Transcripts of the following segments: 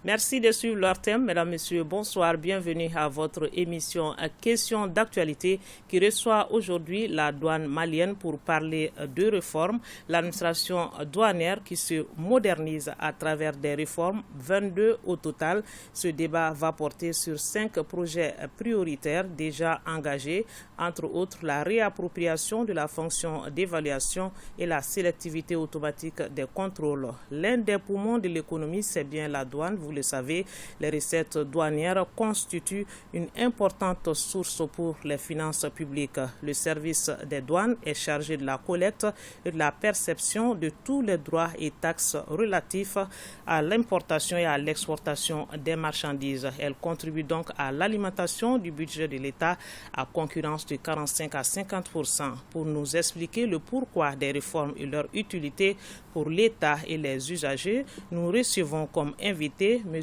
Merci de suivre leur thème. Mesdames, Messieurs, bonsoir. Bienvenue à votre émission Questions d'actualité qui reçoit aujourd'hui la douane malienne pour parler de réformes. L'administration douanière qui se modernise à travers des réformes, 22 au total. Ce débat va porter sur 5 projets prioritaires déjà engagés, entre autres la réappropriation de la fonction d'évaluation et la sélectivité automatique des contrôles. L'un des poumons de l'économie, c'est bien la douane. Vous le savez, les recettes douanières constituent une importante source pour les finances publiques. Le service des douanes est chargé de la collecte et de la perception de tous les droits et taxes relatifs à l'importation et à l'exportation des marchandises. Elle contribue donc à l'alimentation du budget de l'État à concurrence de 45 à 50%. Pour nous expliquer le pourquoi des réformes et leur utilité pour l'État et les usagers, nous recevons comme invité M.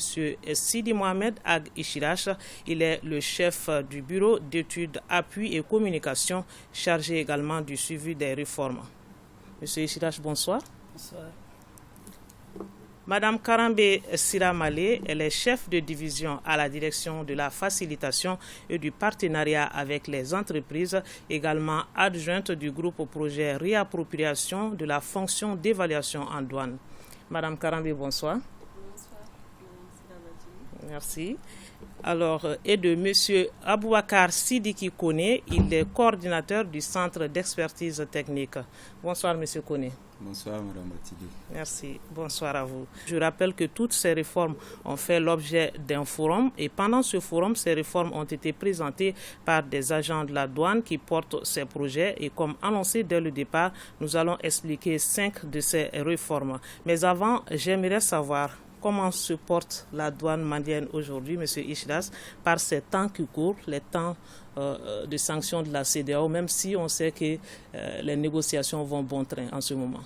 Sidi Mohamed Ag Ishirash. Il est le chef du bureau d'études, appui et communication, chargé également du suivi des réformes. M. Ishirash, bonsoir. Bonsoir. Madame Karambe Siramale, elle est chef de division à la direction de la facilitation et du partenariat avec les entreprises, également adjointe du groupe projet réappropriation de la fonction d'évaluation en douane. Madame Karambe, bonsoir. Merci. Alors, et de M. Aboubakar Sidiki Kone, il est coordinateur du Centre d'expertise technique. Bonsoir, M. Kone. Bonsoir, Mme Batili. Merci. Bonsoir à vous. Je rappelle que toutes ces réformes ont fait l'objet d'un forum et pendant ce forum, ces réformes ont été présentées par des agents de la douane qui portent ces projets et comme annoncé dès le départ, nous allons expliquer 5 de ces réformes. Mais avant, j'aimerais savoir comment se porte la douane malienne aujourd'hui, M. Ishras, par ces temps qui courent, les temps de sanctions de la CEDEAO, même si on sait que les négociations vont bon train en ce moment.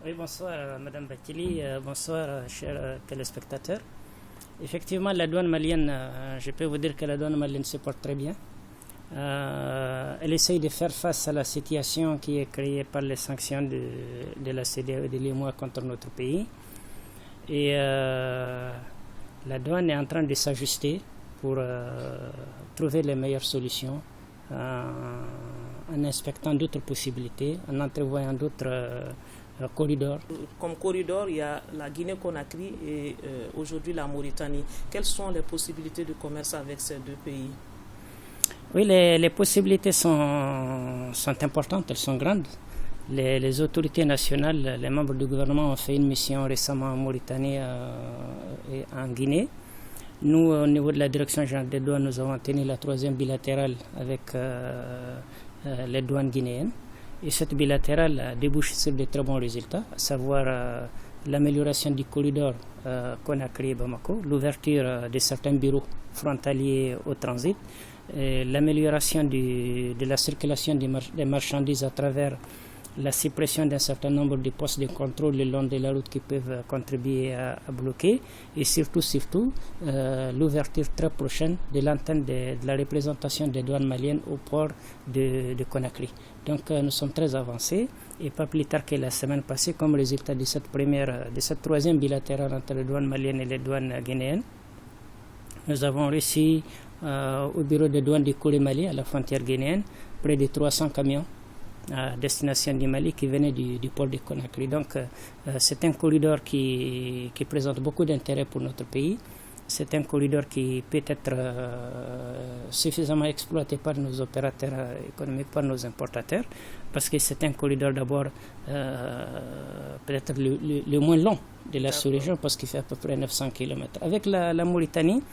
Oui, bonsoir Mme Batili, bonsoir chers téléspectateurs. Effectivement, la douane malienne, je peux vous dire que la douane malienne se porte très bien. Elle essaye de faire face à la situation qui est créée par les sanctions de la CEDEAO et de l'UEMOA contre notre pays. Et la douane est en train de s'ajuster pour trouver les meilleures solutions en inspectant d'autres possibilités, en entrevoyant d'autres corridors. Comme corridor, il y a la Guinée-Conakry et aujourd'hui la Mauritanie. Quelles sont les possibilités de commerce avec ces deux pays? Oui, les possibilités sont importantes, elles sont grandes. Les autorités nationales, les membres du gouvernement ont fait une mission récemment en Mauritanie et en Guinée. Nous, au niveau de la direction générale des douanes, nous avons tenu la 3e bilatérale avec les douanes guinéennes. Et cette bilatérale a débouché sur de très bons résultats, à savoir l'amélioration du corridor Conakry-Bamako, l'ouverture de certains bureaux frontaliers au transit, l'amélioration de la circulation des marchandises à travers la suppression d'un certain nombre de postes de contrôle le long de la route qui peuvent contribuer à bloquer et surtout l'ouverture très prochaine de l'antenne de la représentation des douanes maliennes au port de Conakry. Donc nous sommes très avancés et pas plus tard que la semaine passée comme résultat de cette 3e bilatérale entre les douanes maliennes et les douanes guinéennes. Nous avons reçu au bureau de douane de Kourimali à la frontière guinéenne près de 300 camions à destination du Mali qui venait du port de Conakry. Donc c'est un corridor qui présente beaucoup d'intérêt pour notre pays. C'est un corridor qui peut être suffisamment exploité par nos opérateurs économiques, par nos importateurs, parce que c'est un corridor d'abord peut-être le moins long de la sous-région, parce qu'il fait à peu près 900 km. Avec la Mauritanie,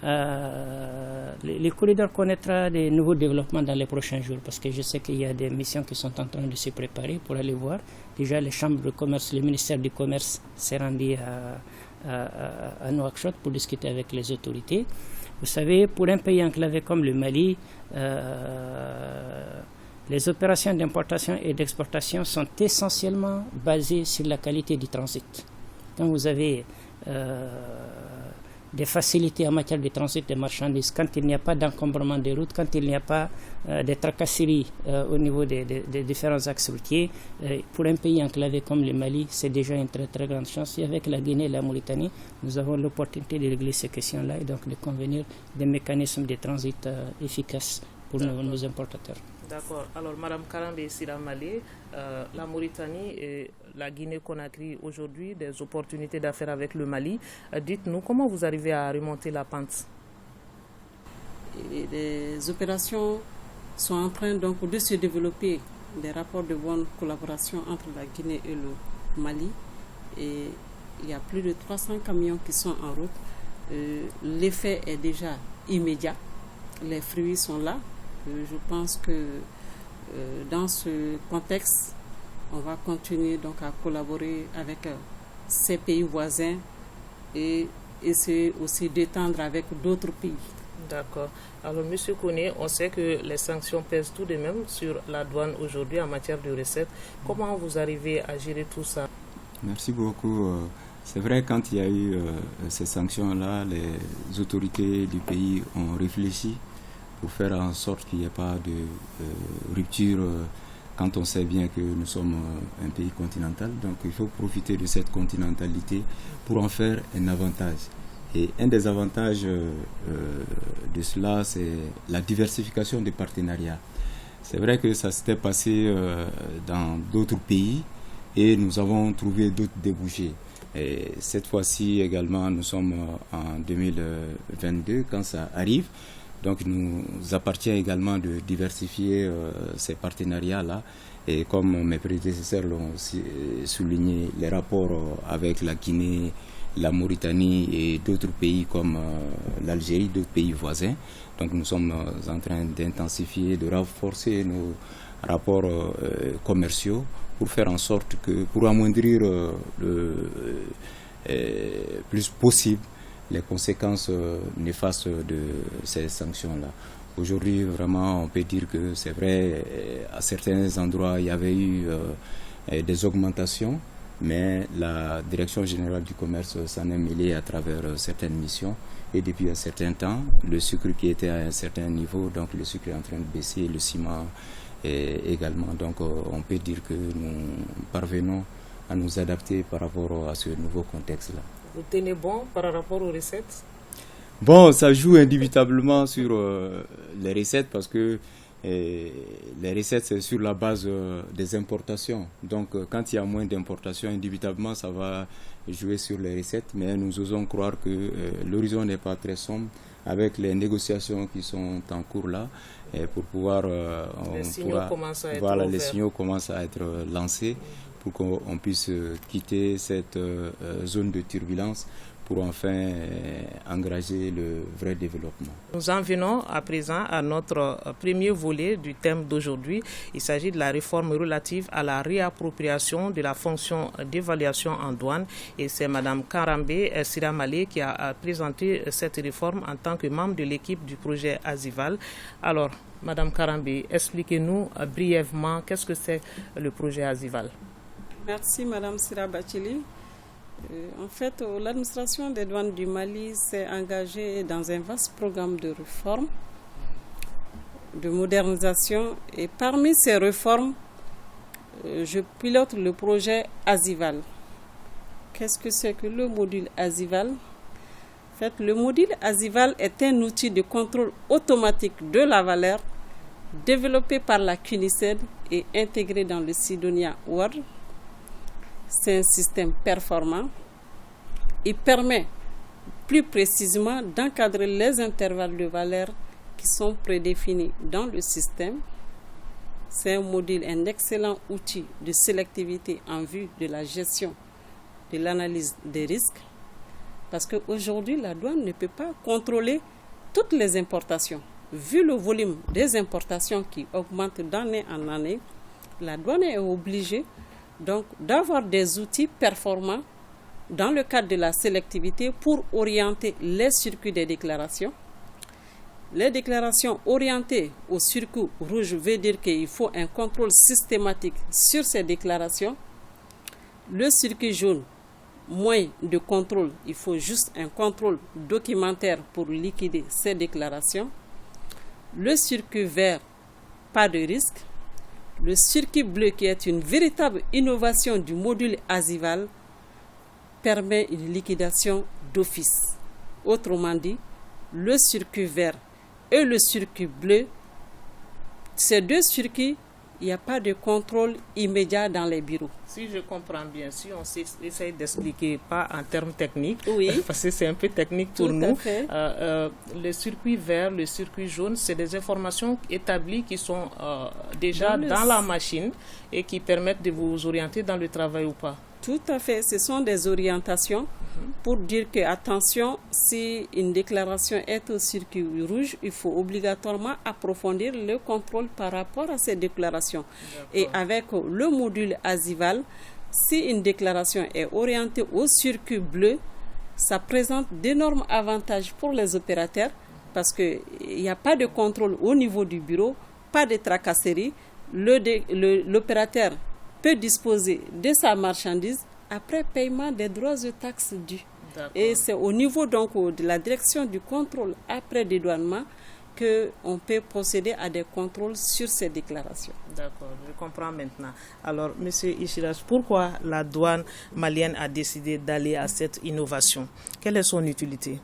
le corridor connaîtra de nouveaux développements dans les prochains jours parce que je sais qu'il y a des missions qui sont en train de se préparer pour aller voir. Déjà, les chambres de commerce, le ministère du Commerce s'est rendu à Nouakchott pour discuter avec les autorités. Vous savez, pour un pays enclavé comme le Mali, les opérations d'importation et d'exportation sont essentiellement basées sur la qualité du transit. Quand vous avez des facilités en matière de transit des marchandises, quand il n'y a pas d'encombrement des routes, quand il n'y a pas de tracasseries au niveau des différents axes routiers, pour un pays enclavé comme le Mali, c'est déjà une très très grande chance. Et avec la Guinée et la Mauritanie, nous avons l'opportunité de régler ces questions-là et donc de convenir des mécanismes de transit efficaces pour nos importateurs. D'accord. Alors, Mme Karambe Siramale, la Mauritanie et la Guinée-Conakry aujourd'hui, des opportunités d'affaires avec le Mali. Dites-nous, comment vous arrivez à remonter la pente? Et les opérations sont en train donc de se développer, des rapports de bonne collaboration entre la Guinée et le Mali. Et il y a plus de 300 camions qui sont en route. L'effet est déjà immédiat. Les fruits sont là. Je pense que dans ce contexte, on va continuer donc à collaborer avec ces pays voisins et essayer aussi d'étendre avec d'autres pays. D'accord. Alors, M. Koné, on sait que les sanctions pèsent tout de même sur la douane aujourd'hui en matière de recettes. Comment vous arrivez à gérer tout ça? Merci beaucoup. C'est vrai, quand il y a eu ces sanctions-là, les autorités du pays ont réfléchi pour faire en sorte qu'il n'y ait pas de rupture quand on sait bien que nous sommes un pays continental. Donc il faut profiter de cette continentalité pour en faire un avantage. Et un des avantages de cela, c'est la diversification des partenariats. C'est vrai que ça s'était passé dans d'autres pays et nous avons trouvé d'autres débouchés. Et cette fois-ci également, nous sommes en 2022 quand ça arrive. Donc, il nous appartient également de diversifier ces partenariats-là. Et comme mes prédécesseurs l'ont aussi souligné, les rapports avec la Guinée, la Mauritanie et d'autres pays comme l'Algérie, d'autres pays voisins. Donc, nous sommes en train d'intensifier, de renforcer nos rapports commerciaux pour faire en sorte que, pour amoindrir le plus possible les conséquences néfastes de ces sanctions-là. Aujourd'hui, vraiment, on peut dire que c'est vrai, à certains endroits, il y avait eu des augmentations, mais la Direction générale du commerce s'en est mêlée à travers certaines missions. Et depuis un certain temps, le sucre qui était à un certain niveau, donc le sucre est en train de baisser, le ciment également. Donc, on peut dire que nous parvenons à nous adapter par rapport à ce nouveau contexte-là. Vous tenez bon par rapport aux recettes? Bon, ça joue indubitablement sur les recettes parce que les recettes, c'est sur la base des importations. Donc, quand il y a moins d'importations, indubitablement, ça va jouer sur les recettes. Mais nous osons croire que l'horizon n'est pas très sombre avec les négociations qui sont en cours là. Et pour pouvoir... les signaux commencent à être lancés pour qu'on puisse quitter cette zone de turbulence pour enfin engager le vrai développement. Nous en venons à présent à notre premier volet du thème d'aujourd'hui. Il s'agit de la réforme relative à la réappropriation de la fonction d'évaluation en douane. Et c'est Mme Karambe Siramale qui a présenté cette réforme en tant que membre de l'équipe du projet Azival. Alors, Mme Karambe, expliquez-nous brièvement qu'est-ce que c'est le projet Azival. Merci Mme Sirabachili. En fait, l'administration des douanes du Mali s'est engagée dans un vaste programme de réforme, de modernisation. Et parmi ces réformes, je pilote le projet Azival. Qu'est-ce que c'est que le module Azival? En fait, le module Azival est un outil de contrôle automatique de la valeur développé par la CUNICED et intégré dans le Sidonia World. C'est un système performant. Il permet plus précisément d'encadrer les intervalles de valeur qui sont prédéfinis dans le système. C'est un module, un excellent outil de sélectivité en vue de la gestion de l'analyse des risques. Parce qu'aujourd'hui, la douane ne peut pas contrôler toutes les importations. Vu le volume des importations qui augmente d'année en année, la douane est obligée donc d'avoir des outils performants dans le cadre de la sélectivité pour orienter les circuits des déclarations. Les déclarations orientées au circuit rouge veut dire qu'il faut un contrôle systématique sur ces déclarations. Le circuit jaune moins de contrôle, il faut juste un contrôle documentaire pour liquider ces déclarations. Le circuit vert, pas de risque. Le circuit bleu, qui est une véritable innovation du module Asival, permet une liquidation d'office. Autrement dit, le circuit vert et le circuit bleu, ces deux circuits, il n'y a pas de contrôle immédiat dans les bureaux. Si je comprends bien, si on essaye d'expliquer pas en termes techniques, oui, parce que c'est un peu technique pour nous, le circuit vert, le circuit jaune, c'est des informations établies qui sont déjà dans la machine et qui permettent de vous orienter dans le travail ou pas. Tout à fait, ce sont des orientations pour dire que, attention, si une déclaration est au circuit rouge, il faut obligatoirement approfondir le contrôle par rapport à ces déclarations. Et avec le module Asival, si une déclaration est orientée au circuit bleu, ça présente d'énormes avantages pour les opérateurs parce qu'il n'y a pas de contrôle au niveau du bureau, pas de tracasserie. L'opérateur peut disposer de sa marchandise après paiement des droits et taxes dus. Et c'est au niveau donc de la direction du contrôle après dédouanement qu'on peut procéder à des contrôles sur ces déclarations. D'accord, je comprends maintenant. Alors, M. Ishiras, pourquoi la douane malienne a décidé d'aller à cette innovation? Quelle est son utilité?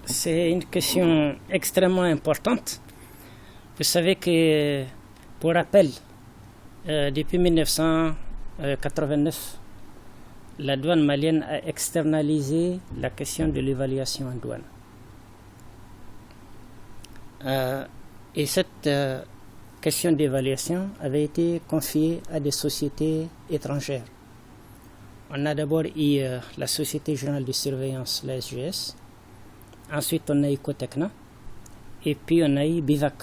C'est une question extrêmement importante. Vous savez que, pour rappel, depuis 1989, la douane malienne a externalisé la question de l'évaluation en douane. Et cette question d'évaluation avait été confiée à des sociétés étrangères. On a d'abord eu la Société Générale de Surveillance, la SGS. Ensuite, on a eu Cotecna. Et puis, on a eu Bivac.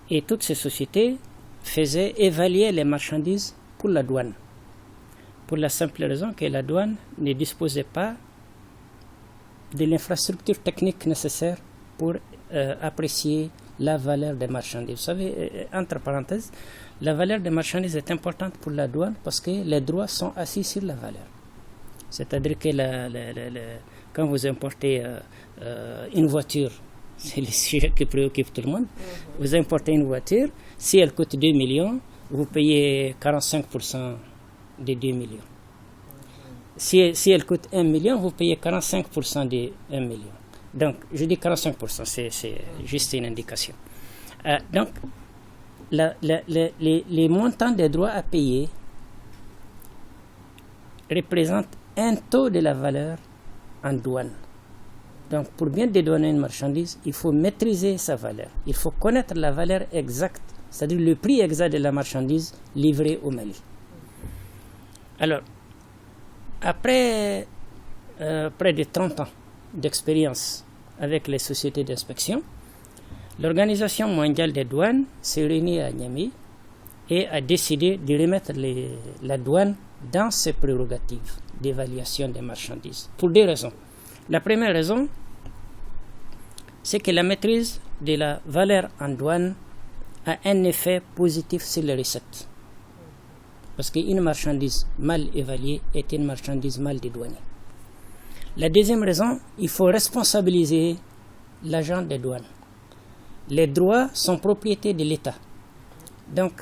Et toutes ces sociétés faisaient évaluer les marchandises pour la douane. Pour la simple raison que la douane ne disposait pas de l'infrastructure technique nécessaire pour apprécier la valeur des marchandises. Vous savez, entre parenthèses, la valeur des marchandises est importante pour la douane parce que les droits sont assis sur la valeur. C'est-à-dire que quand vous importez une voiture, c'est le sujet qui préoccupe tout le monde, vous importez une voiture, si elle coûte 2 millions, vous payez 45% des 2 millions. Si elle coûte 1 million, vous payez 45% des 1 million. Donc, je dis 45%, c'est juste une indication. Donc, les montants des droits à payer représentent un taux de la valeur en douane. Donc, pour bien dédouaner une marchandise, il faut maîtriser sa valeur. Il faut connaître la valeur exacte, c'est-à-dire le prix exact de la marchandise livrée au Mali. Alors, après près de 30 ans d'expérience avec les sociétés d'inspection, l'Organisation mondiale des douanes s'est réunie à Niamey et a décidé de remettre la douane dans ses prérogatives d'évaluation des marchandises, pour deux raisons. La première raison, c'est que la maîtrise de la valeur en douane a un effet positif sur les recettes. Parce qu'une marchandise mal évaluée est une marchandise mal dédouanée. La deuxième raison, il faut responsabiliser l'agent des douanes. Les droits sont propriété de l'État. Donc,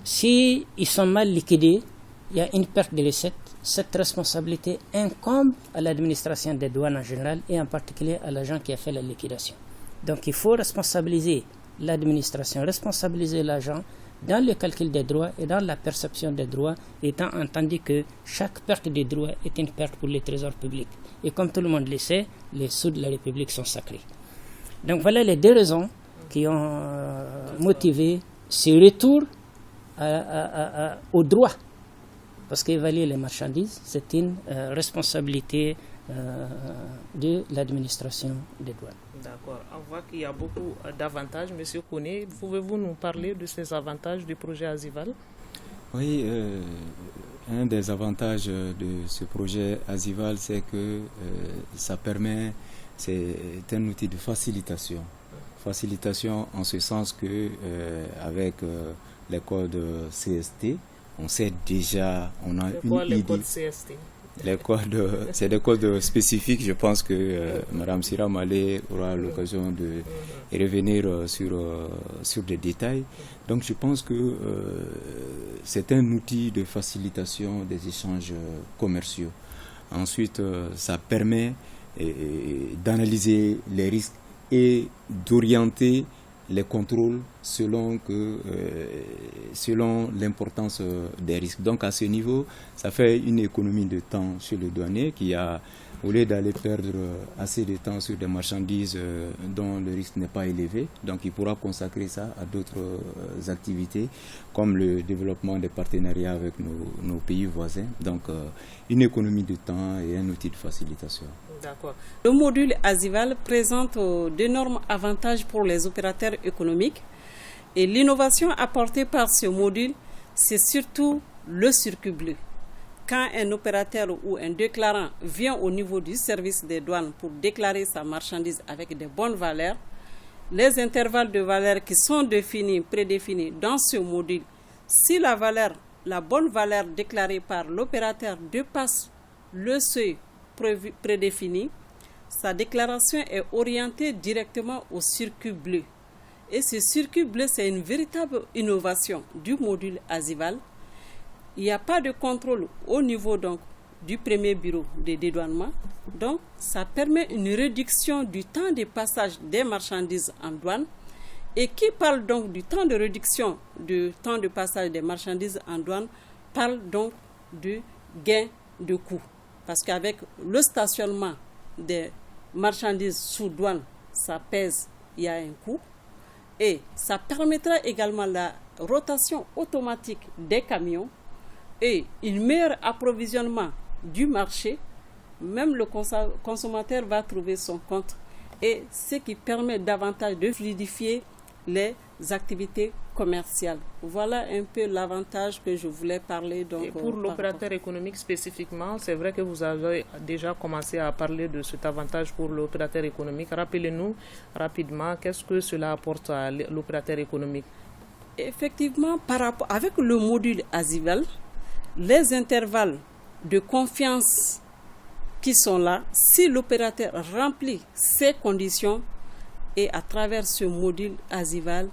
si ils sont mal liquidés, il y a une perte de recettes. Cette responsabilité incombe à l'administration des douanes en général et en particulier à l'agent qui a fait la liquidation. Donc, il faut responsabiliser l'administration, responsabiliser l'agent dans le calcul des droits et dans la perception des droits, étant entendu que chaque perte de droits est une perte pour le trésor public. Et comme tout le monde le sait, les sous de la République sont sacrés. Donc voilà les deux raisons qui ont motivé ce retour au droit. Parce qu'évaluer les marchandises, c'est une responsabilité de l'administration des douanes. D'accord. On voit qu'il y a beaucoup d'avantages. Monsieur Kone, pouvez-vous nous parler de ces avantages du projet Asival? Oui, un des avantages de ce projet Asival, c'est que ça permet, c'est un outil de facilitation. Facilitation en ce sens que avec les codes CST, on sait déjà, on a c'est quoi, une idée. Les codes CST? C'est des codes spécifiques. Je pense que Mme Sira Malé aura l'occasion de revenir sur des détails. Donc je pense que c'est un outil de facilitation des échanges commerciaux. Ensuite, ça permet d'analyser les risques et d'orienter les contrôles selon l'importance des risques. Donc à ce niveau, ça fait une économie de temps chez le douanier qui a, au lieu d'aller perdre assez de temps sur des marchandises dont le risque n'est pas élevé, donc il pourra consacrer ça à d'autres activités comme le développement des partenariats avec nos pays voisins. Donc une économie de temps et un outil de facilitation. D'accord. Le module Azival présente d'énormes avantages pour les opérateurs économiques et l'innovation apportée par ce module, c'est surtout le circuit bleu. Quand un opérateur ou un déclarant vient au niveau du service des douanes pour déclarer sa marchandise avec de bonnes valeurs, les intervalles de valeur qui sont prédéfinis dans ce module, si la bonne valeur déclarée par l'opérateur dépasse le seuil prédéfini, sa déclaration est orientée directement au circuit bleu. Et ce circuit bleu, c'est une véritable innovation du module Azival. Il n'y a pas de contrôle au niveau donc, du premier bureau de dédouanement. Donc, ça permet une réduction du temps de passage des marchandises en douane. Et qui parle donc du temps de réduction du temps de passage des marchandises en douane, parle donc du gain de coût. Parce qu'avec le stationnement des marchandises sous douane, ça pèse, il y a un coût. Et ça permettra également la rotation automatique des camions et un meilleur approvisionnement du marché. Même le consommateur va trouver son compte. Et ce qui permet davantage de fluidifier les activités commerciales. Voilà un peu l'avantage que je voulais parler. Donc, et pour l'opérateur économique spécifiquement, c'est vrai que vous avez déjà commencé à parler de cet avantage pour l'opérateur économique. Rappelez-nous rapidement, qu'est-ce que cela apporte à l'opérateur économique? Effectivement, avec le module Azival, les intervalles de confiance qui sont là, si l'opérateur remplit ces conditions, et à travers ce module Azival,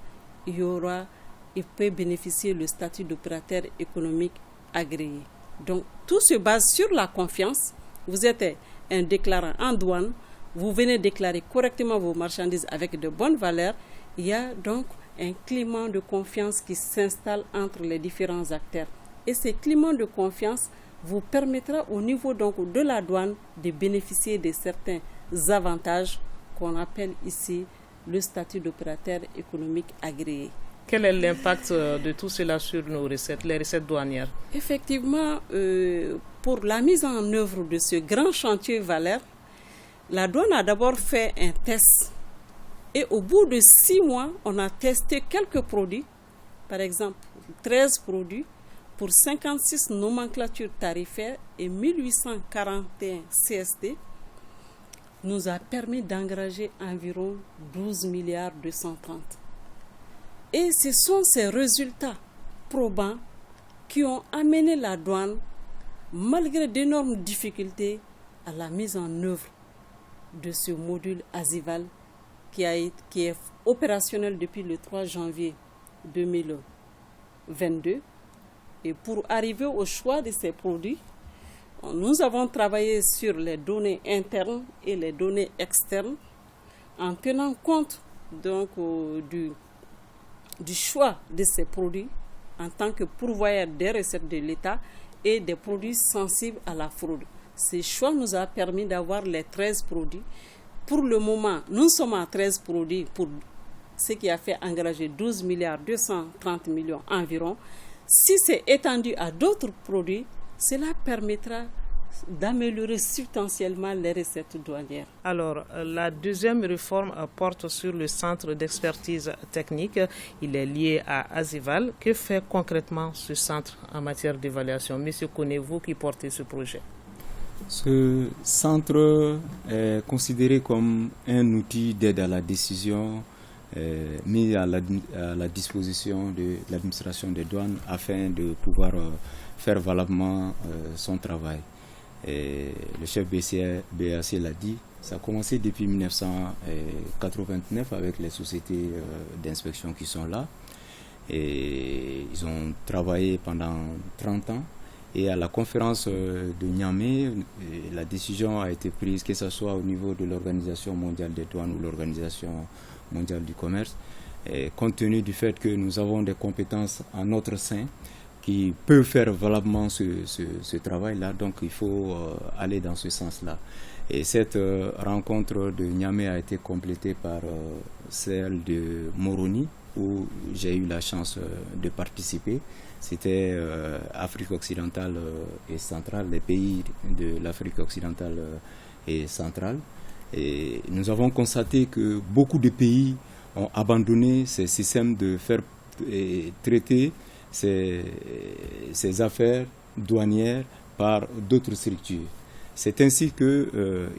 il peut bénéficier du statut d'opérateur économique agréé. Donc, tout se base sur la confiance. Vous êtes un déclarant en douane, vous venez déclarer correctement vos marchandises avec de bonnes valeurs. Il y a donc un climat de confiance qui s'installe entre les différents acteurs. Et ce climat de confiance vous permettra au niveau donc de la douane de bénéficier de certains avantages qu'on appelle ici le statut d'opérateur économique agréé. Quel est l'impact de tout cela sur nos recettes, les recettes douanières? Effectivement, pour la mise en œuvre de ce grand chantier valeur, la douane a d'abord fait un test. Et au bout de 6 mois, on a testé quelques produits, par exemple 13 produits, pour 56 nomenclatures tarifaires et 1841 CST, nous a permis d'engager environ 12 milliards 230. Et ce sont ces résultats probants qui ont amené la douane, malgré d'énormes difficultés, à la mise en œuvre de ce module Azival qui est opérationnel depuis le 3 janvier 2022. Et pour arriver au choix de ces produits, nous avons travaillé sur les données internes et les données externes en tenant compte donc du choix de ces produits en tant que pourvoyeur des recettes de l'État et des produits sensibles à la fraude. Ce choix nous a permis d'avoir les 13 produits. Pour le moment, nous sommes à 13 produits pour ce qui a fait engager 12 milliards 230 millions environ. Si c'est étendu à d'autres produits, cela permettra d'améliorer substantiellement les recettes douanières. Alors, la deuxième réforme porte sur le centre d'expertise technique. Il est lié à Azival. Que fait concrètement ce centre en matière d'évaluation? Monsieur Kone, vous qui portez ce projet. Ce centre est considéré comme un outil d'aide à la décision mis à la disposition de l'administration des douanes afin de pouvoir faire valablement son travail. Et le chef BAC l'a dit, ça a commencé depuis 1989 avec les sociétés d'inspection qui sont là. Et ils ont travaillé pendant 30 ans. Et à la conférence de Niamey, la décision a été prise, que ce soit au niveau de l'Organisation mondiale des douanes ou l'Organisation mondiale du commerce, et compte tenu du fait que nous avons des compétences en notre sein qui peuvent faire valablement ce travail-là, donc il faut aller dans ce sens-là. Et cette rencontre de Niamey a été complétée par celle de Moroni, où j'ai eu la chance de participer. C'était Afrique occidentale et centrale, les pays de l'Afrique occidentale et centrale. Et nous avons constaté que beaucoup de pays ont abandonné ces systèmes de faire traiter ces affaires douanières par d'autres structures. C'est ainsi qu'il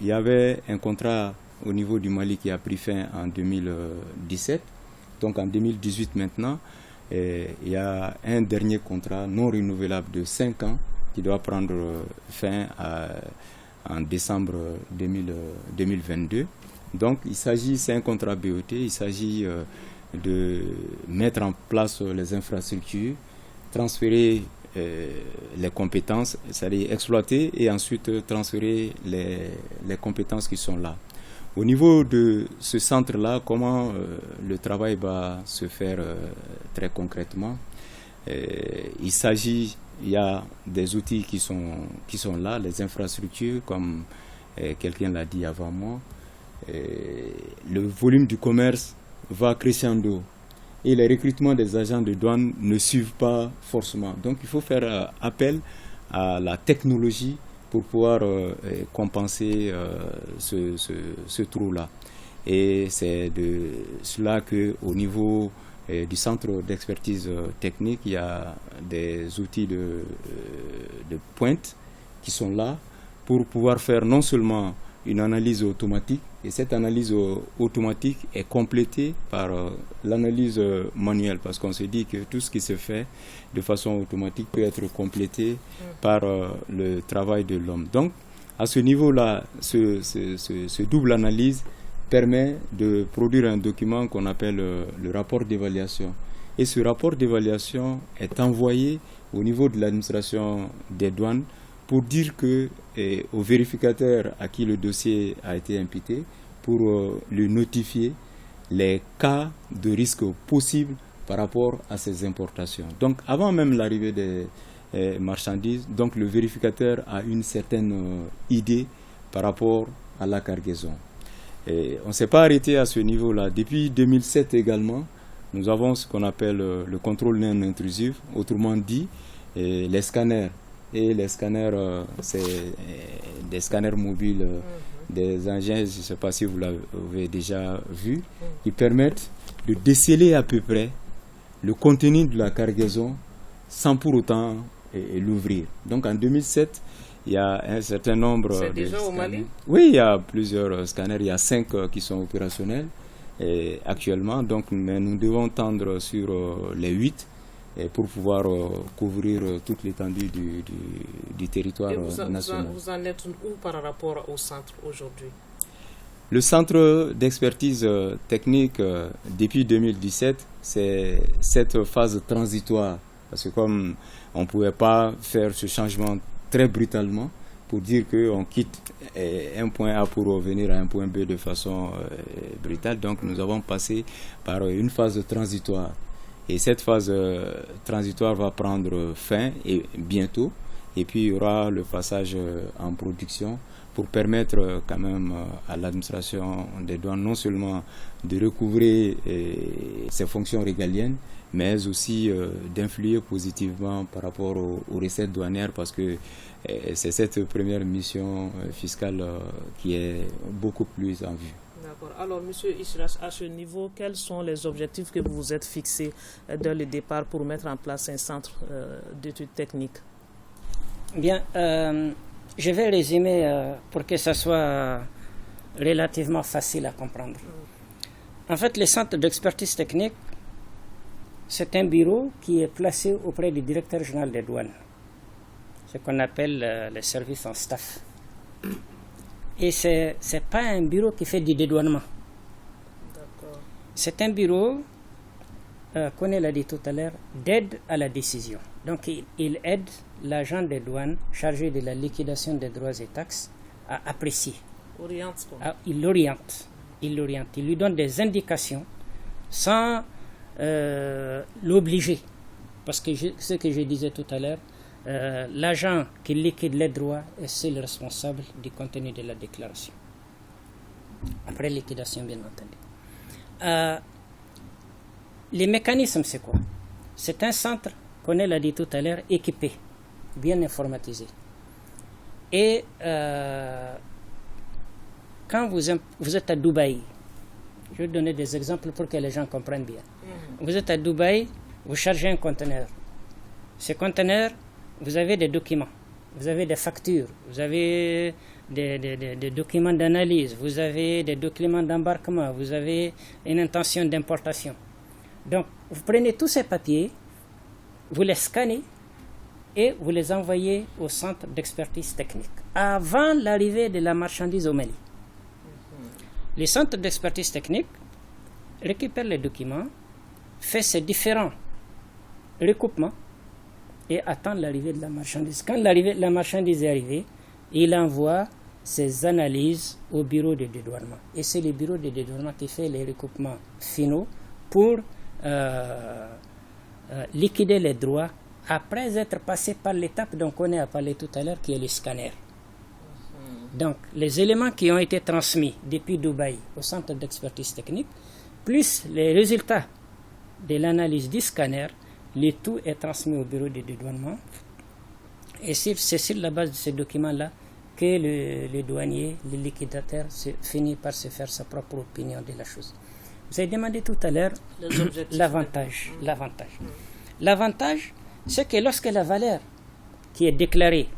y avait un contrat au niveau du Mali qui a pris fin en 2017. Donc en 2018 maintenant, il y a un dernier contrat non renouvelable de 5 ans qui doit prendre fin en décembre 2022. Donc il s'agit, c'est un contrat BOT, il s'agit de mettre en place les infrastructures, transférer les compétences, c'est-à-dire exploiter et ensuite transférer les compétences qui sont là. Au niveau de ce centre-là, comment le travail va se faire très concrètement? Il y a des outils qui sont là, les infrastructures, comme quelqu'un l'a dit avant moi. Le volume du commerce va crescendo et les recrutements des agents de douane ne suivent pas forcément. Donc il faut faire appel à la technologie pour pouvoir compenser ce trou-là. Et c'est de cela qu'au niveau du centre d'expertise technique, il y a des outils de pointe qui sont là pour pouvoir faire non seulement une analyse automatique, et cette analyse automatique est complétée par l'analyse manuelle, parce qu'on se dit que tout ce qui se fait de façon automatique peut être complété par le travail de l'homme. Donc, à ce niveau-là, ce double analyse permet de produire un document qu'on appelle le rapport d'évaluation. Et ce rapport d'évaluation est envoyé au niveau de l'administration des douanes pour dire au vérificateur à qui le dossier a été imputé, pour lui notifier les cas de risque possibles par rapport à ces importations. Donc avant même l'arrivée des marchandises, donc le vérificateur a une certaine idée par rapport à la cargaison. Et on ne s'est pas arrêté à ce niveau-là. Depuis 2007 également, nous avons ce qu'on appelle le contrôle non intrusif, autrement dit les scanners. Et les scanners, c'est des scanners mobiles, des engins, je ne sais pas si vous l'avez déjà vu, qui permettent de déceler à peu près le contenu de la cargaison sans pour autant l'ouvrir. Donc en 2007, il y a un certain nombre de déjà au Mali? Oui, il y a plusieurs scanners, il y a 5 qui sont opérationnels actuellement, donc, mais nous devons tendre sur les 8 pour pouvoir couvrir toute l'étendue du territoire national. Vous en êtes où par rapport au centre aujourd'hui? Le centre d'expertise technique, depuis 2017, c'est cette phase transitoire. Parce que comme on ne pouvait pas faire ce changement très brutalement, pour dire qu'on quitte un point A pour revenir à un point B de façon brutale, donc nous avons passé par une phase transitoire. Et cette phase transitoire va prendre fin bientôt. Et puis il y aura le passage en production pour permettre quand même à l'administration des douanes non seulement de recouvrer ses fonctions régaliennes, mais aussi d'influer positivement par rapport aux recettes douanières, parce que c'est cette première mission fiscale qui est beaucoup plus en vue. D'accord. Alors, M. Ishrash, à ce niveau, quels sont les objectifs que vous vous êtes fixés dès le départ pour mettre en place un centre d'études techniques? Bien, je vais résumer pour que ça soit relativement facile à comprendre. En fait, les centres d'expertise technique, c'est un bureau qui est placé auprès du directeur général des douanes, ce qu'on appelle les services en staff. Et ce n'est pas un bureau qui fait du dédouanement. D'accord. C'est un bureau, qu'on l'a dit tout à l'heure, d'aide à la décision. Donc, il aide l'agent des douanes chargé de la liquidation des droits et taxes à apprécier. Oriente. Il l'oriente. Il lui donne des indications sans l'obliger. Parce que ce que je disais tout à l'heure, l'agent qui liquide les droits est seul responsable du contenu de la déclaration. Après liquidation, bien entendu. Les mécanismes, c'est quoi? C'est un centre, qu'on l'a dit tout à l'heure, équipé, bien informatisé. Et quand vous êtes à Dubaï, je vais donner des exemples pour que les gens comprennent bien. Vous êtes à Dubaï, vous chargez un conteneur. Ce conteneur, vous avez des documents, vous avez des factures, vous avez des documents d'analyse, vous avez des documents d'embarquement, vous avez une intention d'importation. Donc, vous prenez tous ces papiers, vous les scannez et vous les envoyez au centre d'expertise technique avant l'arrivée de la marchandise au Mali. Le centre d'expertise technique récupère les documents, fait ses différents recoupements et attend l'arrivée de la marchandise. Quand la marchandise est arrivée, il envoie ses analyses au bureau de dédouanement. Et c'est le bureau de dédouanement qui fait les recoupements finaux pour liquider les droits après être passé par l'étape dont on a parlé tout à l'heure, qui est le scanner. Donc, les éléments qui ont été transmis depuis Dubaï au centre d'expertise technique, plus les résultats de l'analyse du scanner, le tout est transmis au bureau de dédouanement. Et c'est sur la base de ces documents-là que le douanier, le liquidateur, finit par se faire sa propre opinion de la chose. Vous avez demandé tout à l'heure l'avantage. L'avantage, c'est que lorsque la valeur qui est déclarée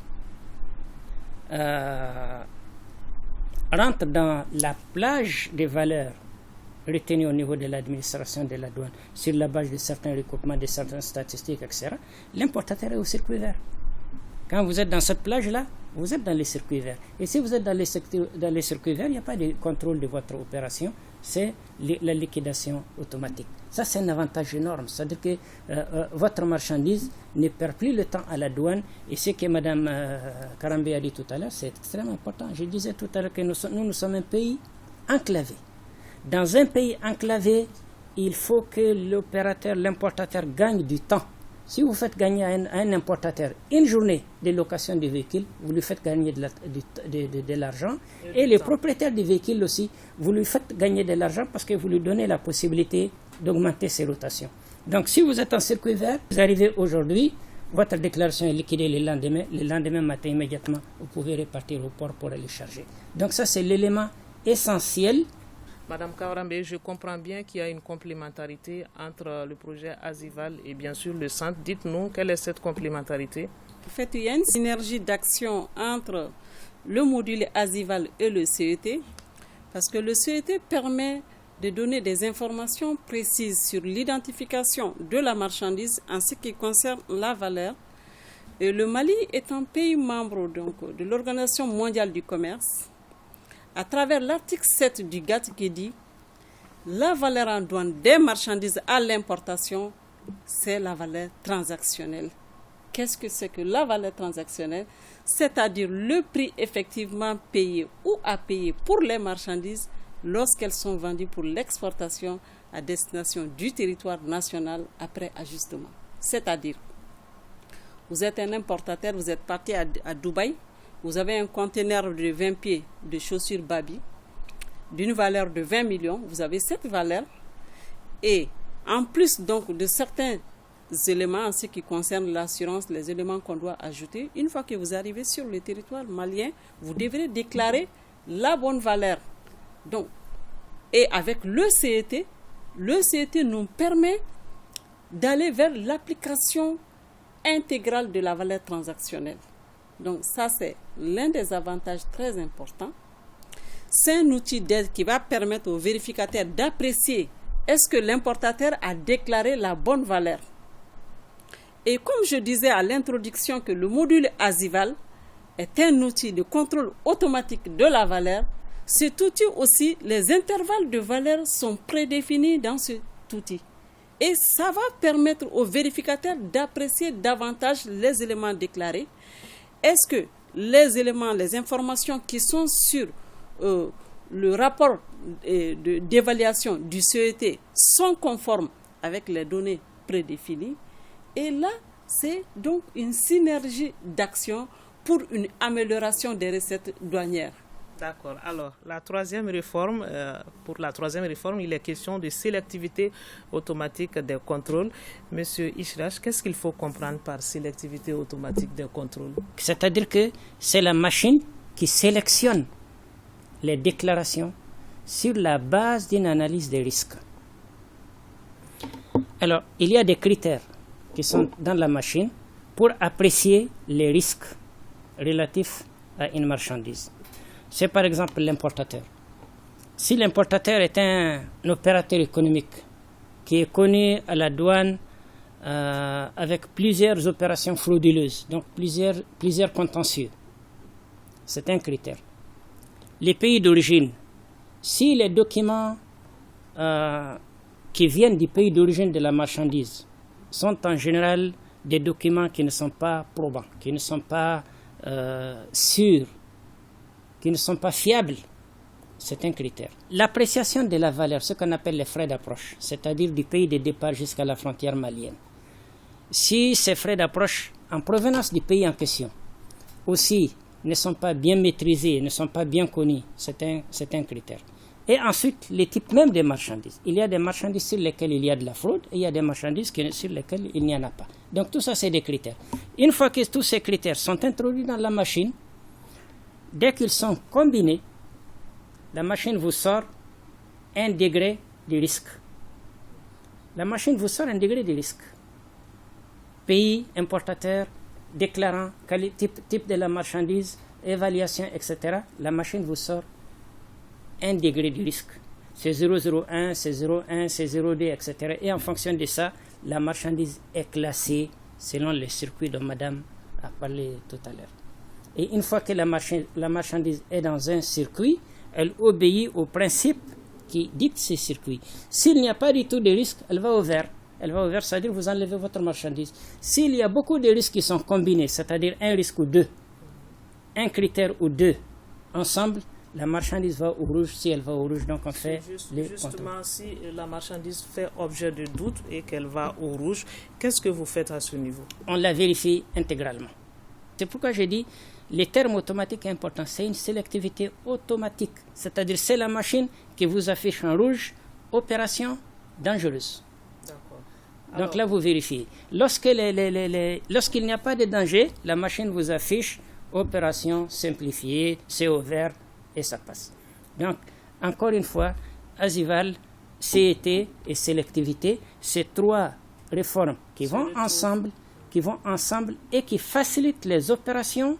rentre dans la plage des valeurs retenues au niveau de l'administration de la douane sur la base de certains recoupements, de certaines statistiques, etc., l'importateur est au circuit vert. Quand vous êtes dans cette plage-là, vous êtes dans les circuits verts. Et si vous êtes dans les circuits verts, il n'y a pas de contrôle de votre opération, c'est la liquidation automatique. Ça, c'est un avantage énorme. C'est-à-dire que votre marchandise ne perd plus le temps à la douane. Et ce que Mme Karambe a dit tout à l'heure, c'est extrêmement important. Je disais tout à l'heure que nous sommes un pays enclavé. Dans un pays enclavé, il faut que l'opérateur, l'importateur gagne du temps. Si vous faites gagner à un importateur une journée de location du véhicule, vous lui faites gagner de l'argent. Et le propriétaire du véhicule aussi, vous lui faites gagner de l'argent parce que vous lui donnez la possibilité d'augmenter ses rotations. Donc si vous êtes en circuit vert, vous arrivez aujourd'hui, votre déclaration est liquidée le lendemain matin immédiatement, vous pouvez repartir au port pour aller charger. Donc ça, c'est l'élément essentiel. Madame Karambe, je comprends bien qu'il y a une complémentarité entre le projet Azival et bien sûr le centre. Dites-nous, quelle est cette complémentarité? En fait, il y a une synergie d'action entre le module Azival et le CET, parce que le CET permet de donner des informations précises sur l'identification de la marchandise en ce qui concerne la valeur. Et le Mali est un pays membre donc, de l'Organisation mondiale du commerce. À travers l'article 7 du GATT qui dit la valeur en douane des marchandises à l'importation, c'est la valeur transactionnelle. Qu'est-ce que c'est que la valeur transactionnelle? C'est-à-dire le prix effectivement payé ou à payer pour les marchandises lorsqu'elles sont vendues pour l'exportation à destination du territoire national après ajustement. C'est-à-dire, vous êtes un importateur, vous êtes parti à Dubaï, vous avez un conteneur de 20 pieds de chaussures Babi d'une valeur de 20 millions. Vous avez cette valeur. Et en plus donc de certains éléments en ce qui concerne l'assurance, les éléments qu'on doit ajouter, une fois que vous arrivez sur le territoire malien, vous devrez déclarer la bonne valeur. Donc, et avec le CET nous permet d'aller vers l'application intégrale de la valeur transactionnelle. Donc ça, c'est l'un des avantages très importants. c'est un outil d'aide qui va permettre aux vérificateurs d'apprécier est-ce que l'importateur a déclaré la bonne valeur. Et comme je disais à l'introduction que le module ASIVAL est un outil de contrôle automatique de la valeur, cet outil aussi, les intervalles de valeur sont prédéfinis dans cet outil. Et ça va permettre aux vérificateurs d'apprécier davantage les éléments déclarés. Est-ce que les éléments, les informations qui sont sur le rapport d'évaluation du CET sont conformes avec les données prédéfinies? Et là, c'est donc une synergie d'action pour une amélioration des recettes douanières. D'accord. Alors, pour la troisième réforme, il est question de sélectivité automatique des contrôles. Monsieur Ishrach, qu'est-ce qu'il faut comprendre par sélectivité automatique des contrôles? C'est-à-dire que c'est la machine qui sélectionne les déclarations sur la base d'une analyse des risques. Alors, il y a des critères qui sont dans la machine pour apprécier les risques relatifs à une marchandise. C'est par exemple l'importateur. Si l'importateur est un opérateur économique qui est connu à la douane avec plusieurs opérations frauduleuses, donc plusieurs contentieux, c'est un critère. Les pays d'origine, si les documents qui viennent du pays d'origine de la marchandise sont en général des documents qui ne sont pas probants, qui ne sont pas sûrs, qui ne sont pas fiables, c'est un critère. L'appréciation de la valeur, ce qu'on appelle les frais d'approche, c'est-à-dire du pays de départ jusqu'à la frontière malienne. Si ces frais d'approche en provenance du pays en question aussi ne sont pas bien maîtrisés, ne sont pas bien connus, c'est un critère. Et ensuite, les types même des marchandises. Il y a des marchandises sur lesquelles il y a de la fraude et il y a des marchandises sur lesquelles il n'y en a pas. Donc tout ça, c'est des critères. Une fois que tous ces critères sont introduits dans la machine, dès qu'ils sont combinés, la machine vous sort un degré de risque. La machine vous sort un degré de risque. Pays, importateur, déclarant, type de la marchandise, évaluation, etc. La machine vous sort un degré de risque. C'est 0,01, c'est 0,1, c'est 0,2, etc. Et en fonction de ça, la marchandise est classée selon le circuit dont Madame a parlé tout à l'heure. Et une fois que la marchandise est dans un circuit, elle obéit au principe qui dicte ce circuit. S'il n'y a pas du tout de risque, elle va au vert. Elle va au vert, c'est-à-dire vous enlevez votre marchandise. S'il y a beaucoup de risques qui sont combinés, c'est-à-dire un risque ou deux, un critère ou deux, ensemble, la marchandise va au rouge. Si elle va au rouge, donc on fait justement, si la marchandise fait objet de doute et qu'elle va au rouge, qu'est-ce que vous faites à ce niveau? On la vérifie intégralement. C'est pourquoi j'ai dit, les termes automatiques est important. C'est une sélectivité automatique. C'est-à-dire, c'est la machine qui vous affiche en rouge, opération dangereuse. D'accord. Donc là, vous vérifiez. Lorsqu'il n'y a pas de danger, la machine vous affiche opération simplifiée, c'est au vert et ça passe. Donc, encore une fois, ASIVAL, CET et sélectivité, c'est trois réformes qui vont ensemble et qui facilitent les opérations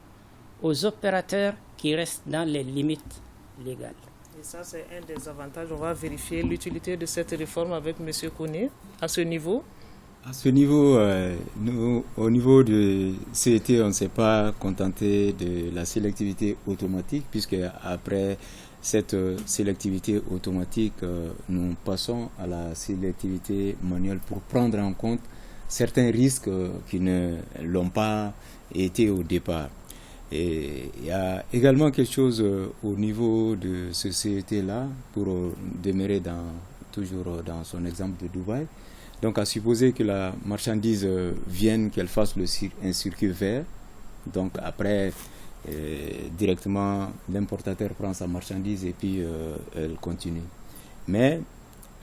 aux opérateurs qui restent dans les limites légales. Et ça, c'est un des avantages. On va vérifier l'utilité de cette réforme avec M. Kone. À ce niveau, nous, au niveau de CET, on ne s'est pas contenté de la sélectivité automatique, puisque après cette sélectivité automatique, nous passons à la sélectivité manuelle pour prendre en compte certains risques qui ne l'ont pas été au départ. Et il y a également quelque chose au niveau de ce CET-là, pour demeurer toujours dans son exemple de Dubaï. Donc, à supposer que la marchandise vienne, qu'elle fasse un circuit vert. Donc, après, directement, l'importateur prend sa marchandise et puis elle continue. Mais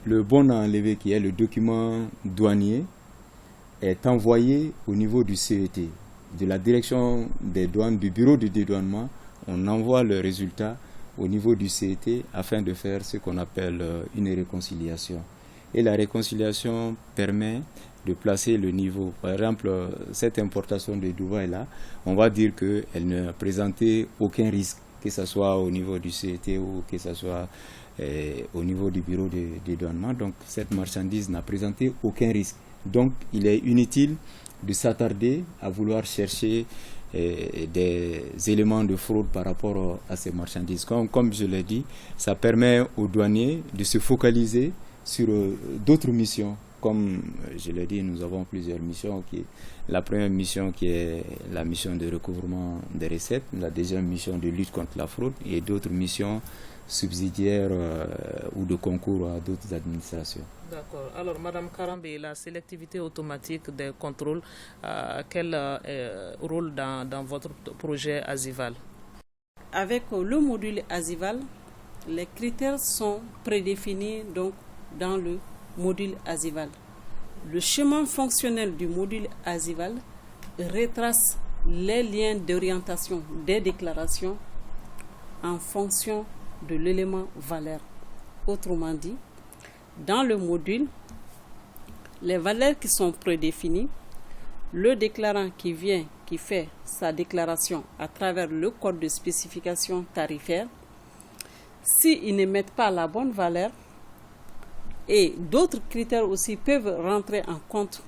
le bon à enlever, qui est le document douanier, est envoyé au niveau du CET, de la direction des douanes, du bureau de dédouanement. On envoie le résultat au niveau du CET afin de faire ce qu'on appelle une réconciliation. Et la réconciliation permet de placer le niveau. Par exemple, cette importation de Dubaï là, on va dire qu'elle ne présentait aucun risque. que ce soit au niveau du CET ou que ce soit au niveau du bureau de douanement. Donc cette marchandise n'a présenté aucun risque. Donc il est inutile de s'attarder à vouloir chercher des éléments de fraude par rapport à ces marchandises. Comme je l'ai dit, ça permet aux douaniers de se focaliser sur d'autres missions. Comme je l'ai dit, nous avons plusieurs missions. La première mission qui est la mission de recouvrement des recettes, la deuxième mission de lutte contre la fraude et d'autres missions subsidiaires ou de concours à d'autres administrations. D'accord. Alors, Madame Karambe, la sélectivité automatique des contrôles, quel rôle dans votre projet Azival? Avec le module Azival, les critères sont prédéfinis donc dans le module Azival. Le chemin fonctionnel du module Azival retrace les liens d'orientation des déclarations en fonction de l'élément valeur. Autrement dit, dans le module, les valeurs qui sont prédéfinies, le déclarant qui fait sa déclaration à travers le code de spécification tarifaire, s'il ne met pas la bonne valeur, et d'autres critères aussi peuvent rentrer en compte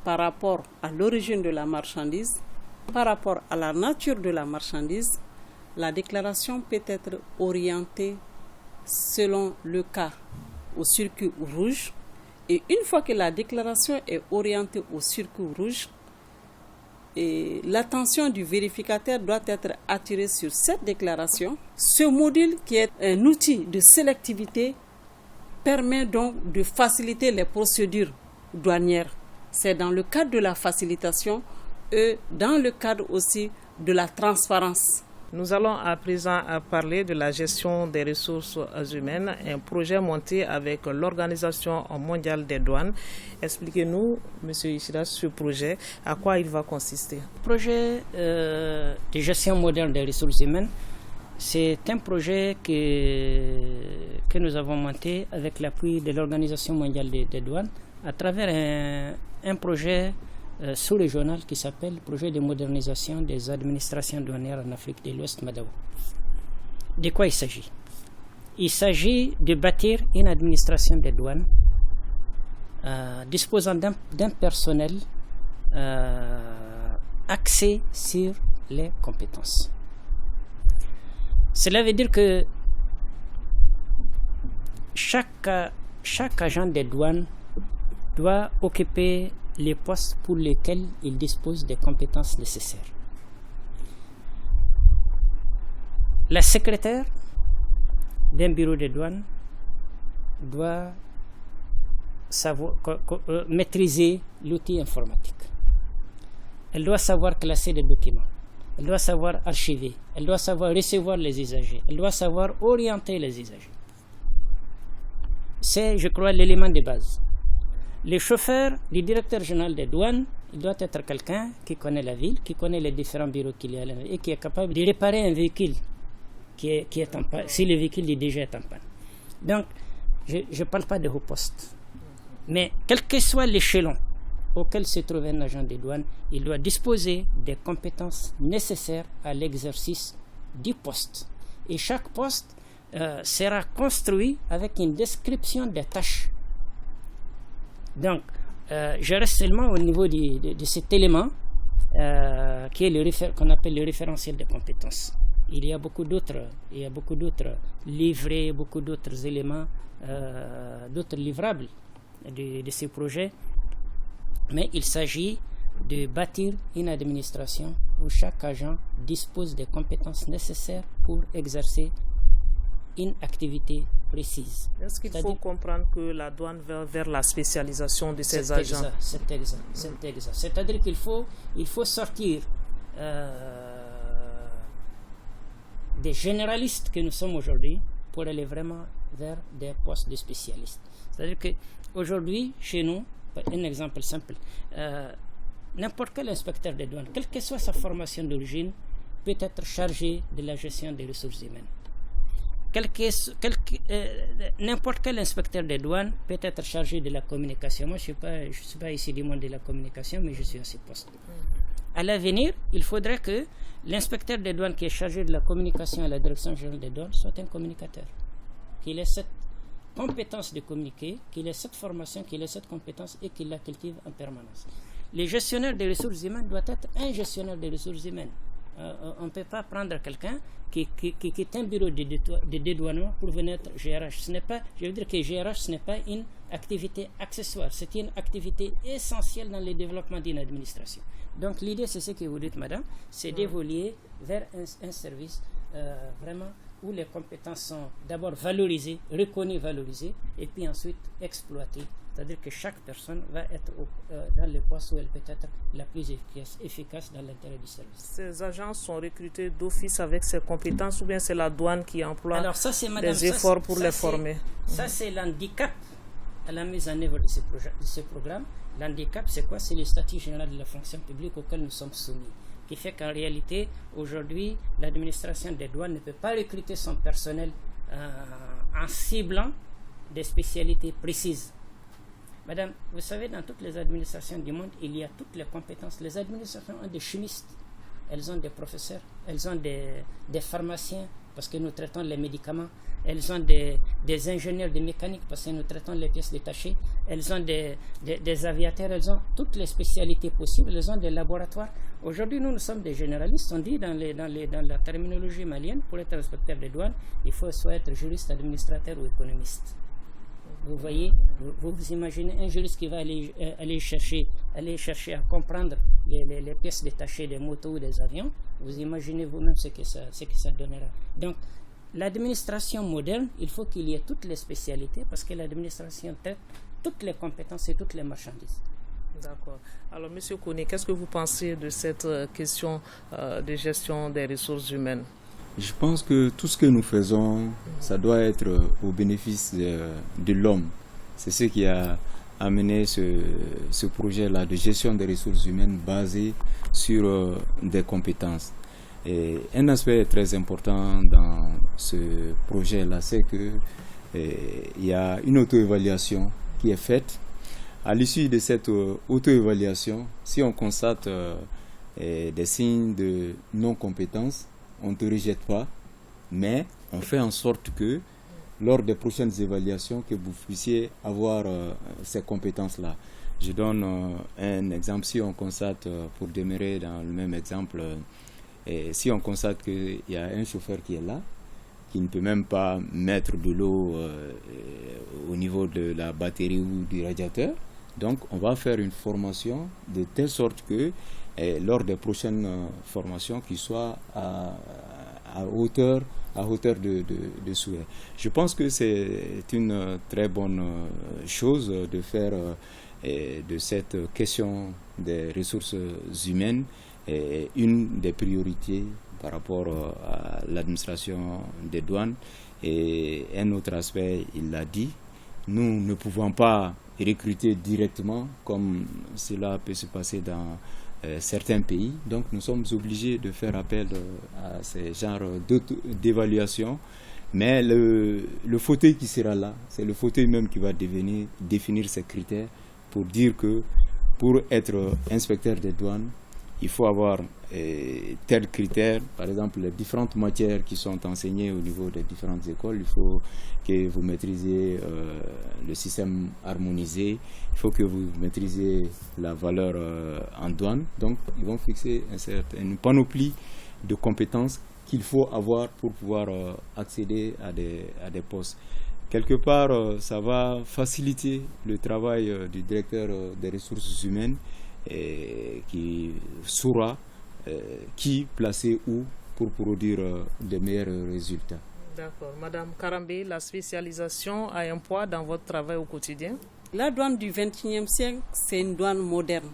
par rapport à l'origine de la marchandise, par rapport à la nature de la marchandise, la déclaration peut être orientée selon le cas au circuit rouge. Et une fois que la déclaration est orientée au circuit rouge, l'attention du vérificateur doit être attirée sur cette déclaration. Ce module, qui est un outil de sélectivité, permet donc de faciliter les procédures douanières. C'est dans le cadre de la facilitation et dans le cadre aussi de la transparence. Nous allons à présent parler de la gestion des ressources humaines, un projet monté avec l'Organisation mondiale des douanes. Expliquez-nous, M. Ishida, ce projet, à quoi il va consister. Le projet de gestion moderne des ressources humaines, c'est un projet que nous avons monté avec l'appui de l'Organisation mondiale des douanes à travers un projet sous-régional qui s'appelle Projet de modernisation des administrations douanières en Afrique de l'Ouest, Madao. De quoi il s'agit? Il s'agit de bâtir une administration des douanes disposant d'un personnel axé sur les compétences. Cela veut dire que chaque agent des douanes doit occuper les postes pour lesquels il dispose des compétences nécessaires. La secrétaire d'un bureau de douane doit savoir maîtriser l'outil informatique. Elle doit savoir classer les documents. Elle doit savoir archiver. Elle doit savoir recevoir les usagers. Elle doit savoir orienter les usagers. C'est, je crois, l'élément de base. Le chauffeur du directeur général des douanes, il doit être quelqu'un qui connaît la ville, qui connaît les différents bureaux qu'il y a et qui est capable de réparer un véhicule qui est en panne, si le véhicule déjà est en panne. Donc, je ne parle pas de haut poste. Mais quel que soit l'échelon auquel se trouve un agent des douanes, il doit disposer des compétences nécessaires à l'exercice du poste. Et chaque poste sera construit avec une description des tâches. Donc, je reste seulement au niveau de cet élément qui est qu'on appelle le référentiel de compétences. Il y a beaucoup d'autres livrets, beaucoup d'autres éléments, d'autres livrables de ces projets. Mais il s'agit de bâtir une administration où chaque agent dispose des compétences nécessaires pour exercer une activité précise. Est-ce qu'il faut comprendre que la douane va vers la spécialisation de ces agents? C'est exact. C'est-à-dire qu'il faut sortir des généralistes que nous sommes aujourd'hui pour aller vraiment vers des postes de spécialistes. C'est-à-dire qu'aujourd'hui, chez nous, un exemple simple, n'importe quel inspecteur des douanes, quelle que soit sa formation d'origine, peut être chargé de la gestion des ressources humaines. N'importe quel inspecteur des douanes peut être chargé de la communication. Moi, je ne suis pas ici du monde de la communication, mais je suis à ce poste. à l'avenir, il faudrait que l'inspecteur des douanes qui est chargé de la communication à la direction générale des douanes soit un communicateur, qu'il ait cette compétence de communiquer, qu'il ait cette formation, qu'il ait cette compétence et qu'il la cultive en permanence. Les gestionnaires des ressources humaines doivent être un gestionnaire des ressources humaines. On ne peut pas prendre quelqu'un qui est un bureau de dédouanement pour venir être GRH. Je veux dire que GRH, ce n'est pas une activité accessoire, c'est une activité essentielle dans le développement d'une administration. Donc l'idée, c'est ce que vous dites, madame, c'est d'évoluer vers un service vraiment où les compétences sont d'abord valorisées, reconnues, valorisées, et puis ensuite exploitées. C'est-à-dire que chaque personne va être dans le poste où elle peut être la plus efficace dans l'intérêt du service. Ces agents sont recrutés d'office avec ces compétences ou bien c'est la douane qui emploie des efforts pour les former? Ça, c'est l'handicap à la mise en œuvre de ce programme. L'handicap, c'est quoi? C'est le statut général de la fonction publique auquel nous sommes soumis, qui fait qu'en réalité, aujourd'hui, l'administration des douanes ne peut pas recruter son personnel en ciblant des spécialités précises. Madame, vous savez, dans toutes les administrations du monde, il y a toutes les compétences. Les administrations ont des chimistes, elles ont des professeurs, elles ont des pharmaciens, parce que nous traitons les médicaments, elles ont des ingénieurs de mécanique, parce que nous traitons les pièces détachées, elles ont des aviateurs, elles ont toutes les spécialités possibles, elles ont des laboratoires. Aujourd'hui, nous sommes des généralistes. On dit dans la terminologie malienne, pour être inspecteur des douanes, il faut soit être juriste, administrateur ou économiste. Vous voyez, vous imaginez un juriste qui va aller chercher à comprendre les pièces détachées des motos ou des avions. Vous imaginez vous-même ce que ça donnera. Donc, l'administration moderne, il faut qu'il y ait toutes les spécialités parce que l'administration traite toutes les compétences et toutes les marchandises. D'accord. Alors, M. Kone, qu'est-ce que vous pensez de cette question de gestion des ressources humaines? Je pense que tout ce que nous faisons, ça doit être au bénéfice de l'homme. C'est ce qui a amené ce projet-là de gestion des ressources humaines basé sur des compétences. Et un aspect très important dans ce projet-là, c'est qu'il y a une auto-évaluation qui est faite. À l'issue de cette auto-évaluation, si on constate des signes de non-compétence, on ne te rejette pas, mais on fait en sorte que lors des prochaines évaluations, que vous puissiez avoir ces compétences-là. Je donne un exemple. Si on constate, pour demeurer dans le même exemple, si on constate qu'il y a un chauffeur qui est là, qui ne peut même pas mettre de l'eau au niveau de la batterie ou du radiateur, donc on va faire une formation de telle sorte que lors des prochaines formations, qu'il soit à hauteur de souhait. Je pense que c'est une très bonne chose de faire de cette question des ressources humaines une des priorités par rapport à l'administration des douanes. Et un autre aspect, il l'a dit, nous ne pouvons pas recruter directement comme cela peut se passer dans certains pays, donc nous sommes obligés de faire appel à ces genres d'évaluation, mais le fauteuil qui sera là, c'est le fauteuil même qui va définir ces critères pour dire que pour être inspecteur des douanes, il faut avoir tels critères, par exemple les différentes matières qui sont enseignées au niveau des différentes écoles. Il faut que vous maîtrisiez le système harmonisé, il faut que vous maîtrisiez la valeur en douane. Donc ils vont fixer une panoplie de compétences qu'il faut avoir pour pouvoir accéder à des postes. Quelque part, ça va faciliter le travail du directeur des ressources humaines qui saura qui placer où pour produire de meilleurs résultats. D'accord. Madame Karambe, la spécialisation a un poids dans votre travail au quotidien? La douane du XXIe siècle, c'est une douane moderne,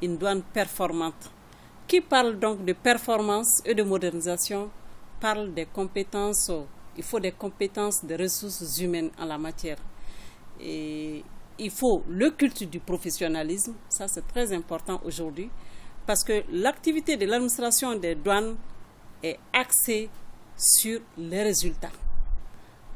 une douane performante. Qui parle donc de performance et de modernisation parle des compétences. Il faut des compétences de ressources humaines en la matière. Et il faut le culte du professionnalisme, ça c'est très important aujourd'hui, parce que l'activité de l'administration des douanes est axée sur les résultats.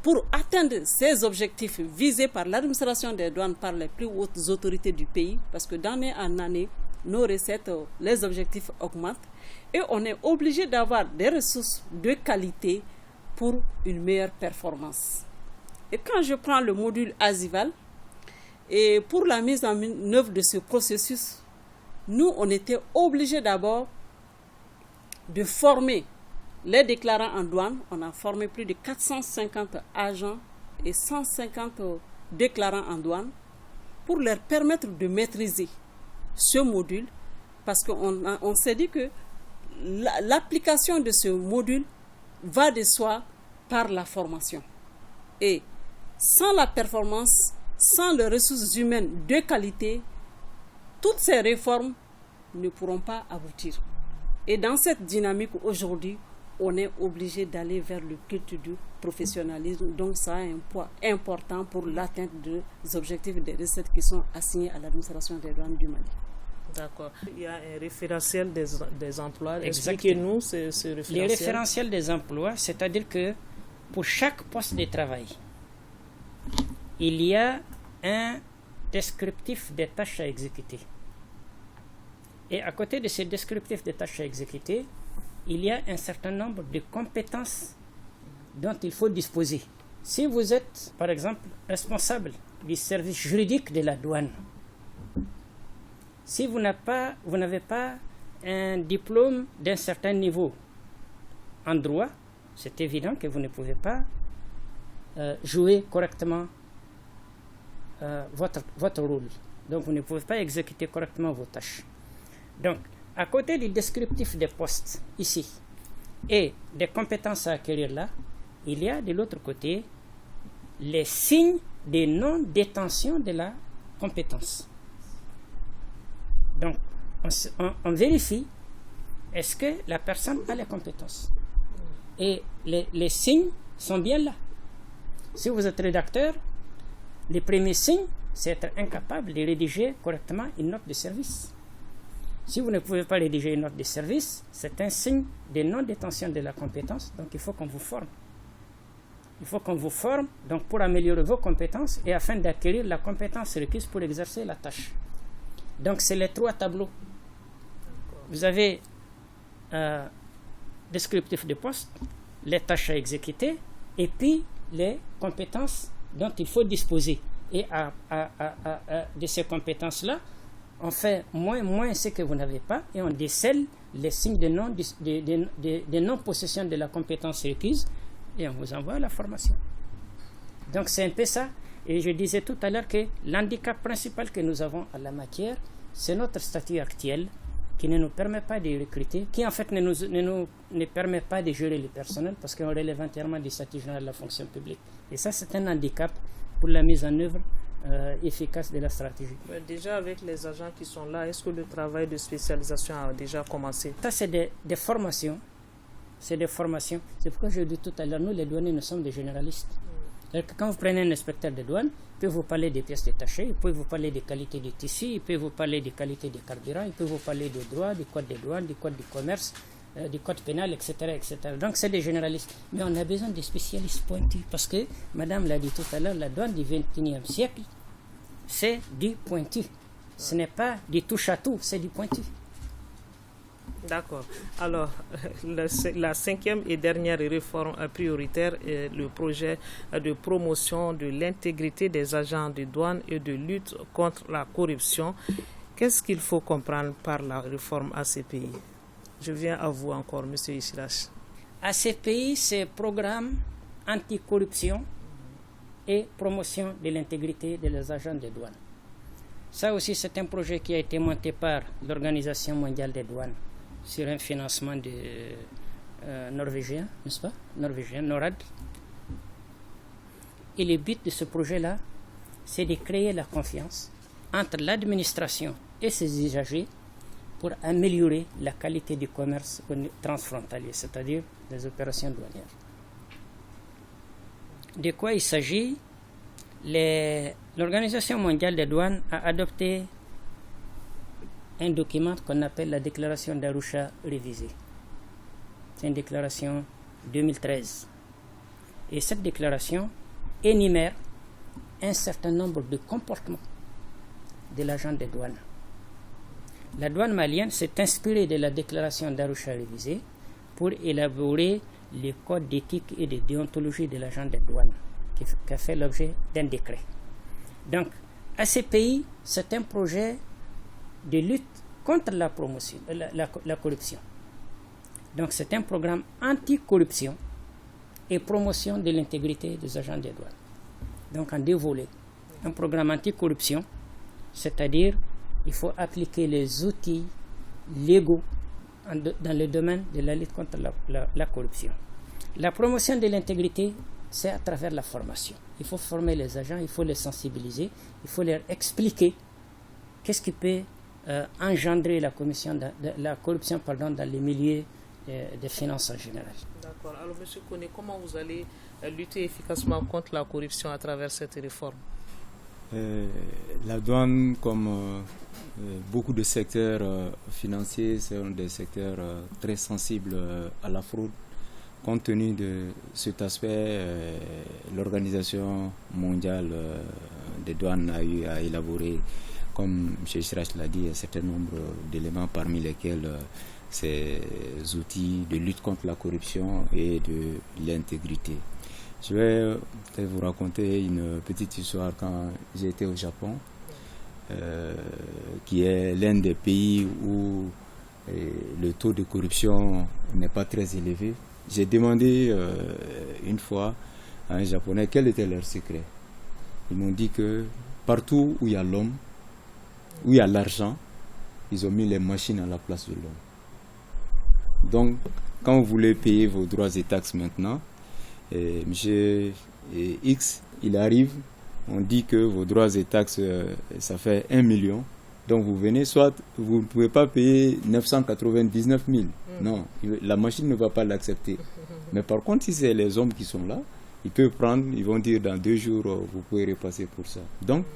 Pour atteindre ces objectifs visés par l'administration des douanes par les plus hautes autorités du pays, parce que d'année en année, nos recettes, les objectifs augmentent et on est obligé d'avoir des ressources de qualité pour une meilleure performance. Et quand je prends le module Asival, et pour la mise en œuvre de ce processus, nous, on était obligé d'abord de former les déclarants en douane. On a formé plus de 450 agents et 150 déclarants en douane pour leur permettre de maîtriser ce module, parce qu'on s'est dit que l'application de ce module va de soi par la formation. Et sans la performance, sans les ressources humaines de qualité, toutes ces réformes ne pourront pas aboutir. Et dans cette dynamique aujourd'hui, on est obligé d'aller vers le culte du professionnalisme. Donc ça a un poids important pour l'atteinte des objectifs et des recettes qui sont assignés à l'administration des douanes du Mali. D'accord. Il y a un référentiel des emplois. Expliquez-nous ce référentiel. Les référentiels des emplois, c'est-à-dire que pour chaque poste de travail, il y a un descriptif des tâches à exécuter. Et à côté de ce descriptif des tâches à exécuter, il y a un certain nombre de compétences dont il faut disposer. Si vous êtes, par exemple, responsable du service juridique de la douane, si vous n'avez pas un diplôme d'un certain niveau en droit, c'est évident que vous ne pouvez pas jouer correctement votre rôle. Donc, vous ne pouvez pas exécuter correctement vos tâches. Donc, à côté du descriptif des postes ici et des compétences à acquérir là, il y a de l'autre côté les signes de non-détention de la compétence. Donc, on vérifie est-ce que la personne a les compétences. Et les signes sont bien là. Si vous êtes rédacteur, les premiers signes, c'est être incapable de rédiger correctement une note de service. Si vous ne pouvez pas rédiger une note de service, c'est un signe de non-détention de la compétence, donc il faut qu'on vous forme. Il faut qu'on vous forme donc pour améliorer vos compétences et afin d'acquérir la compétence requise pour exercer la tâche. Donc c'est les trois tableaux. Vous avez descriptif de poste, les tâches à exécuter et puis les compétences dont il faut disposer. Et de ces compétences-là, on fait moins ce que vous n'avez pas et on décèle les signes de non-possession de la compétence requise et on vous envoie à la formation. Donc c'est un peu ça. Et je disais tout à l'heure que l'handicap principal que nous avons en la matière, c'est notre statut actuel qui ne nous permet pas de recruter, qui en fait ne permet pas de gérer le personnel parce qu'on relève entièrement du statut général de la fonction publique. Et ça, c'est un handicap pour la mise en œuvre efficace de la stratégie. Déjà avec les agents qui sont là, est-ce que le travail de spécialisation a déjà commencé? Ça, c'est des formations. C'est des formations. C'est pourquoi je dis tout à l'heure, nous les douaniers, nous sommes des généralistes. Que quand vous prenez un inspecteur de douane, il peut vous parler des pièces détachées, il peut vous parler des qualités du tissu, il peut vous parler des qualités des carburants, il peut vous parler des droits, du code des douanes, du code du commerce, du code pénal, etc., etc. Donc c'est des généralistes. Mais on a besoin de spécialistes pointus parce que, madame l'a dit tout à l'heure, la douane du XXIe siècle, c'est du pointu. Ce n'est pas du touche-à-tout, c'est du pointu. D'accord. Alors, la cinquième et dernière réforme prioritaire est le projet de promotion de l'intégrité des agents de douane et de lutte contre la corruption. Qu'est-ce qu'il faut comprendre par la réforme ACPI? Je viens à vous encore, M. Ishilash. ACPI, c'est Programme anticorruption et promotion de l'intégrité des agents de douane. Ça aussi, c'est un projet qui a été monté par l'Organisation mondiale des douanes sur un financement norvégien, n'est-ce pas? Norvégien, NORAD. Et le but de ce projet-là, c'est de créer la confiance entre l'administration et ses usagers pour améliorer la qualité du commerce transfrontalier, c'est-à-dire les opérations douanières. De quoi il s'agit? L'Organisation mondiale des douanes a adopté un document qu'on appelle la déclaration d'Arusha révisée. C'est une déclaration 2013. Et cette déclaration énumère un certain nombre de comportements de l'agent des douanes. La douane malienne s'est inspirée de la déclaration d'Arusha révisée pour élaborer les codes d'éthique et de déontologie de l'agent de douane qui a fait l'objet d'un décret. Donc, à ces pays, c'est un projet de lutte contre la promotion, la corruption. Donc, c'est un programme anti-corruption et promotion de l'intégrité des agents des douanes. Donc, en deux volets. Un programme anti-corruption, c'est-à-dire il faut appliquer les outils légaux dans le domaine de la lutte contre la corruption. La promotion de l'intégrité, c'est à travers la formation. Il faut former les agents, il faut les sensibiliser, il faut leur expliquer qu'est-ce qui peut engendrer la corruption dans les milieux des finances en général. D'accord. Alors, M. Koné, comment vous allez lutter efficacement contre la corruption à travers cette réforme? La douane, comme beaucoup de secteurs financiers, sont des secteurs très sensibles à la fraude. Compte tenu de cet aspect, l'Organisation mondiale des douanes a eu à élaborer, comme M. Sirach l'a dit, un certain nombre d'éléments, parmi lesquels ces outils de lutte contre la corruption et de l'intégrité. Je vais peut-être vous raconter une petite histoire quand j'ai été au Japon, qui est l'un des pays où le taux de corruption n'est pas très élevé. J'ai demandé une fois à un Japonais quel était leur secret. Ils m'ont dit que partout où il y a l'homme, où il y a l'argent, ils ont mis les machines à la place de l'homme. Donc, quand vous voulez payer vos droits et taxes maintenant, M. X, il arrive, on dit que vos droits et taxes, ça fait 1 million. Donc vous venez, soit vous ne pouvez pas payer 999 000. Non, la machine ne va pas l'accepter. Mais par contre, si c'est les hommes qui sont là, ils peuvent prendre, ils vont dire dans 2 jours, vous pouvez repasser pour ça. Donc,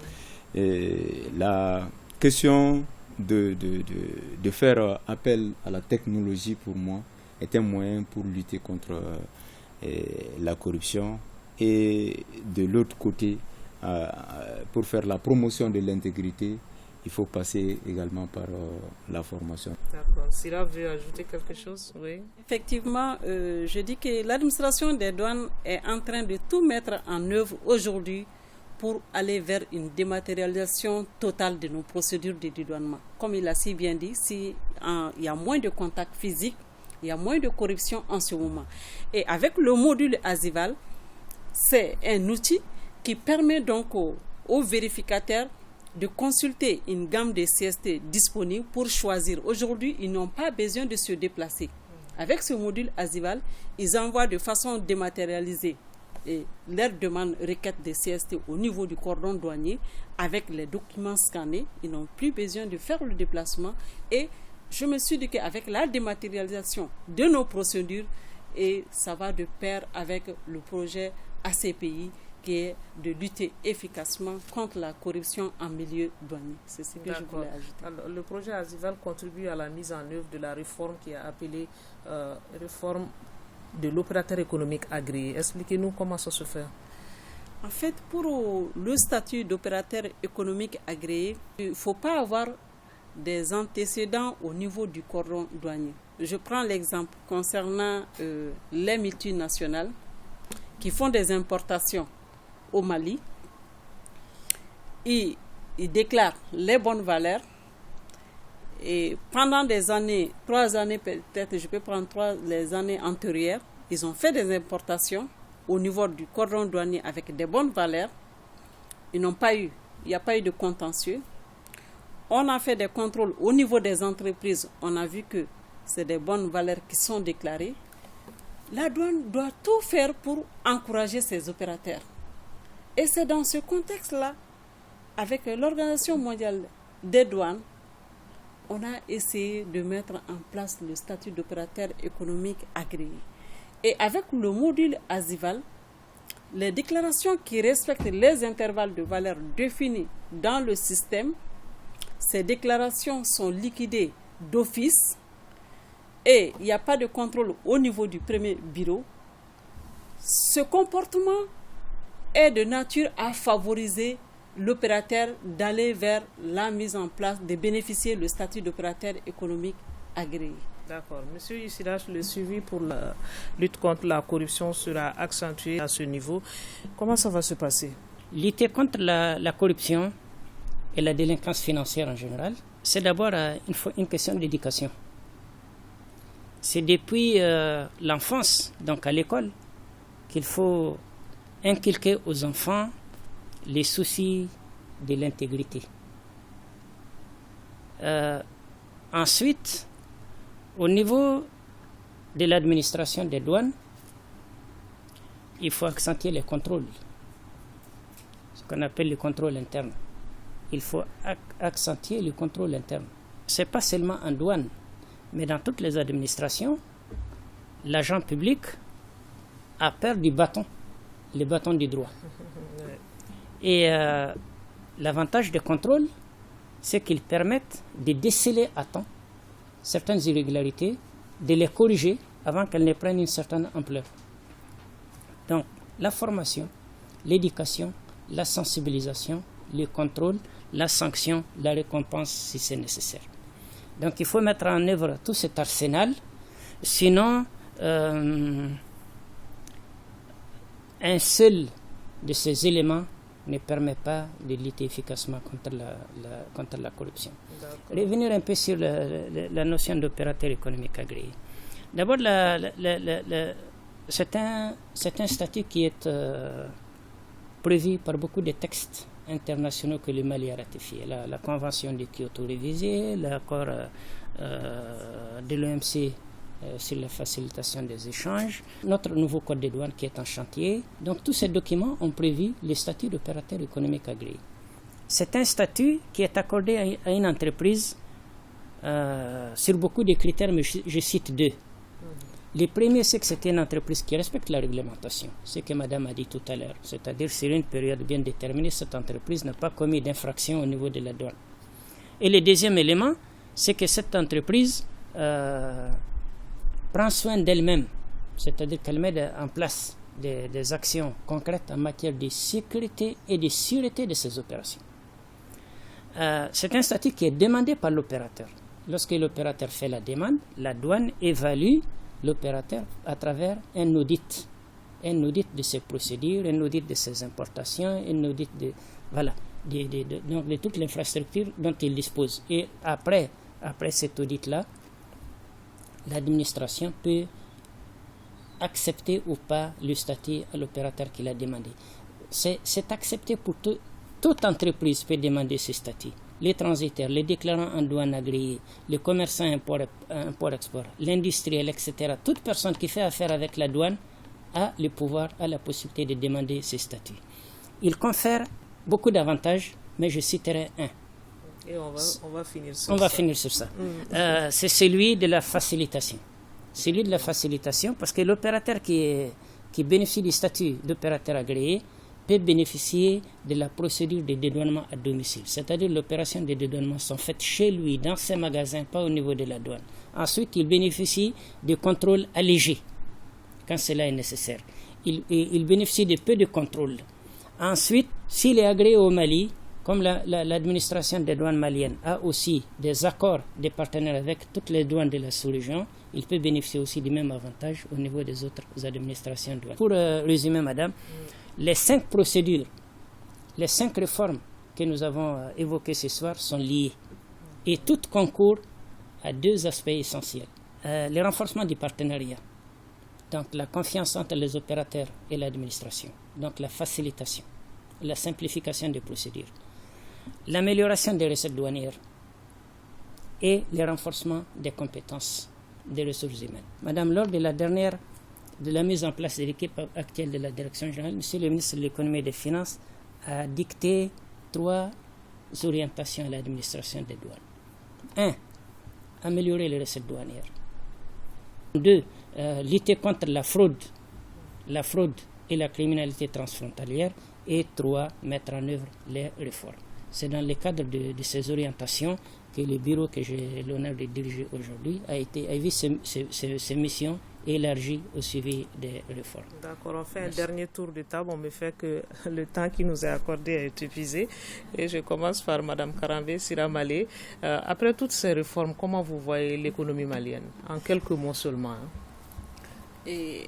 la question de faire appel à la technologie, pour moi, est un moyen pour lutter contre la corruption. Et de l'autre côté, pour faire la promotion de l'intégrité, il faut passer également par la formation. D'accord. Sira veut ajouter quelque chose? Oui. Effectivement, je dis que l'administration des douanes est en train de tout mettre en œuvre aujourd'hui pour aller vers une dématérialisation totale de nos procédures de dédouanement. Comme il a si bien dit, il y a moins de contacts physiques, il y a moins de corruption en ce moment. Et avec le module Azival, c'est un outil qui permet donc aux vérificateurs de consulter une gamme de CST disponibles pour choisir. Aujourd'hui, ils n'ont pas besoin de se déplacer. Avec ce module Azival, ils envoient de façon dématérialisée leur demande requête de CST au niveau du cordon douanier avec les documents scannés. Ils n'ont plus besoin de faire le déplacement. Et je me suis dit qu'avec la dématérialisation de nos procédures, et ça va de pair avec le projet ACPI, qui est de lutter efficacement contre la corruption en milieu douanier. C'est ce que je voulais ajouter. Alors, le projet Azival contribue à la mise en œuvre de la réforme qui est appelée réforme de l'opérateur économique agréé. Expliquez-nous comment ça se fait. En fait, pour le statut d'opérateur économique agréé, il ne faut pas avoir des antécédents au niveau du cordon douanier. Je prends l'exemple concernant les multinationales qui font des importations au Mali. Ils déclarent les bonnes valeurs et pendant des années, 3 années peut-être, je peux prendre les années antérieures, ils ont fait des importations au niveau du cordon douanier avec des bonnes valeurs. Il n'y a pas eu de contentieux. On a fait des contrôles au niveau des entreprises. On a vu que c'est des bonnes valeurs qui sont déclarées. La douane doit tout faire pour encourager ses opérateurs. Et c'est dans ce contexte-là, avec l'Organisation mondiale des douanes, on a essayé de mettre en place le statut d'opérateur économique agréé. Et avec le module Azival, les déclarations qui respectent les intervalles de valeur définis dans le système, ces déclarations sont liquidées d'office et il n'y a pas de contrôle au niveau du premier bureau. Ce comportement est de nature à favoriser l'opérateur d'aller vers la mise en place, de bénéficier du statut d'opérateur économique agréé. D'accord. Monsieur Yusidash, le suivi pour la lutte contre la corruption sera accentué à ce niveau. Comment ça va se passer? Lutter contre la corruption et la délinquance financière en général, c'est d'abord une question d'éducation. C'est depuis l'enfance, donc à l'école, qu'il faut inculquer aux enfants les soucis de l'intégrité. Ensuite, au niveau de l'administration des douanes, il faut accentuer les contrôles, ce qu'on appelle le contrôle interne. Il faut accentuer le contrôle interne. Ce n'est pas seulement en douane, mais dans toutes les administrations, l'agent public a peur du bâton, le bâton du droit. Et l'avantage des contrôles, c'est qu'ils permettent de déceler à temps certaines irrégularités, de les corriger avant qu'elles ne prennent une certaine ampleur. Donc, la formation, l'éducation, la sensibilisation, le contrôle, la sanction, la récompense si c'est nécessaire. Donc, il faut mettre en œuvre tout cet arsenal, sinon, un seul de ces éléments ne permet pas de lutter efficacement contre la corruption. D'accord. Revenir un peu sur la notion d'opérateur économique agréé. D'abord, c'est un statut qui est prévu par beaucoup de textes internationaux que le Mali a ratifiés. La Convention de Kyoto révisée, l'accord de l'OMC sur la facilitation des échanges, notre nouveau code des douanes qui est en chantier. Donc tous ces documents ont prévu le statut d'opérateur économique agréé. C'est un statut qui est accordé à une entreprise sur beaucoup de critères, mais je cite deux. Le premier, c'est que c'est une entreprise qui respecte la réglementation, ce que Madame a dit tout à l'heure. C'est-à-dire sur une période bien déterminée, cette entreprise n'a pas commis d'infraction au niveau de la douane. Et le deuxième élément, c'est que cette entreprise prend soin d'elle-même, c'est-à-dire qu'elle met en place des actions concrètes en matière de sécurité et de sûreté de ses opérations. C'est un statut qui est demandé par l'opérateur. Lorsque l'opérateur fait la demande, la douane évalue l'opérateur à travers un audit de ses procédures, un audit de ses importations, un audit de toute l'infrastructure dont il dispose. Et après cet audit-là, l'administration peut accepter ou pas le statut à l'opérateur qui l'a demandé. C'est accepté pour toute entreprise peut demander ce statut. Les transitaires, les déclarants en douane agréés, les commerçants import-export, l'industriel, etc. Toute personne qui fait affaire avec la douane a le pouvoir, a la possibilité de demander ce statut. Il confère beaucoup d'avantages, mais je citerai un. Et on va finir sur ça. C'est celui de la facilitation. Celui de la facilitation, parce que l'opérateur qui bénéficie du statut d'opérateur agréé peut bénéficier de la procédure de dédouanement à domicile. C'est-à-dire l'opération de dédouanement sont faites chez lui, dans ses magasins, pas au niveau de la douane. Ensuite, il bénéficie de contrôles allégés, quand cela est nécessaire. Il bénéficie de peu de contrôles. Ensuite, s'il est agréé au Mali, comme l'administration des douanes maliennes a aussi des accords de partenaires avec toutes les douanes de la sous-région, il peut bénéficier aussi du même avantage au niveau des autres administrations douanes. Pour résumer, madame, les 5 procédures, les 5 réformes que nous avons évoquées ce soir sont liées et toutes concourent à 2 aspects essentiels. Le renforcement du partenariat, donc la confiance entre les opérateurs et l'administration, donc la facilitation, la simplification des procédures, l'amélioration des recettes douanières et le renforcement des compétences des ressources humaines. Madame, lors de la mise en place de l'équipe actuelle de la Direction générale, Monsieur le ministre de l'Économie et des Finances a dicté 3 orientations à l'administration des douanes. 1. Améliorer les recettes douanières. 2. Lutter contre la fraude et la criminalité transfrontalière. Et 3. Mettre en œuvre les réformes. C'est dans le cadre de ces orientations que le bureau que j'ai l'honneur de diriger aujourd'hui a vu ses missions élargie au suivi des réformes. D'accord, on fait un dernier tour de table. On me fait que le temps qui nous est accordé est épuisé. Et je commence par Mme Karambé Siramalé. Après toutes ces réformes, comment vous voyez l'économie malienne? En quelques mots seulement. Et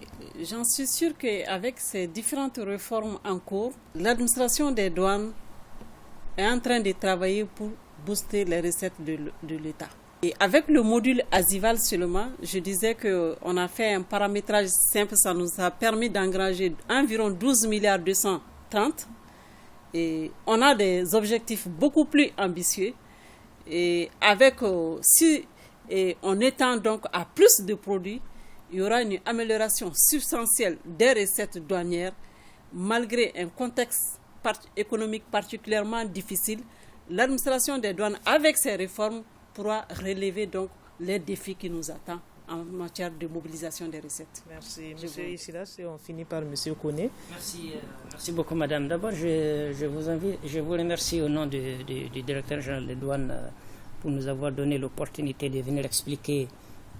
j'en suis sûre qu'avec ces différentes réformes en cours, l'administration des douanes est en train de travailler pour booster les recettes de l'État. Et avec le module Asival seulement, je disais qu'on a fait un paramétrage simple, ça nous a permis d'engranger environ 12 milliards 230. Et on a des objectifs beaucoup plus ambitieux. Et avec, si on étend donc à plus de produits, il y aura une amélioration substantielle des recettes douanières, malgré un contexte économique particulièrement difficile. L'administration des douanes, avec ces réformes, pourra relever donc les défis qui nous attendent en matière de mobilisation des recettes. Merci. Monsieur Isidas, et on finit par Monsieur Koné. Merci beaucoup, Madame. D'abord, je vous remercie au nom du directeur général des douanes pour nous avoir donné l'opportunité de venir expliquer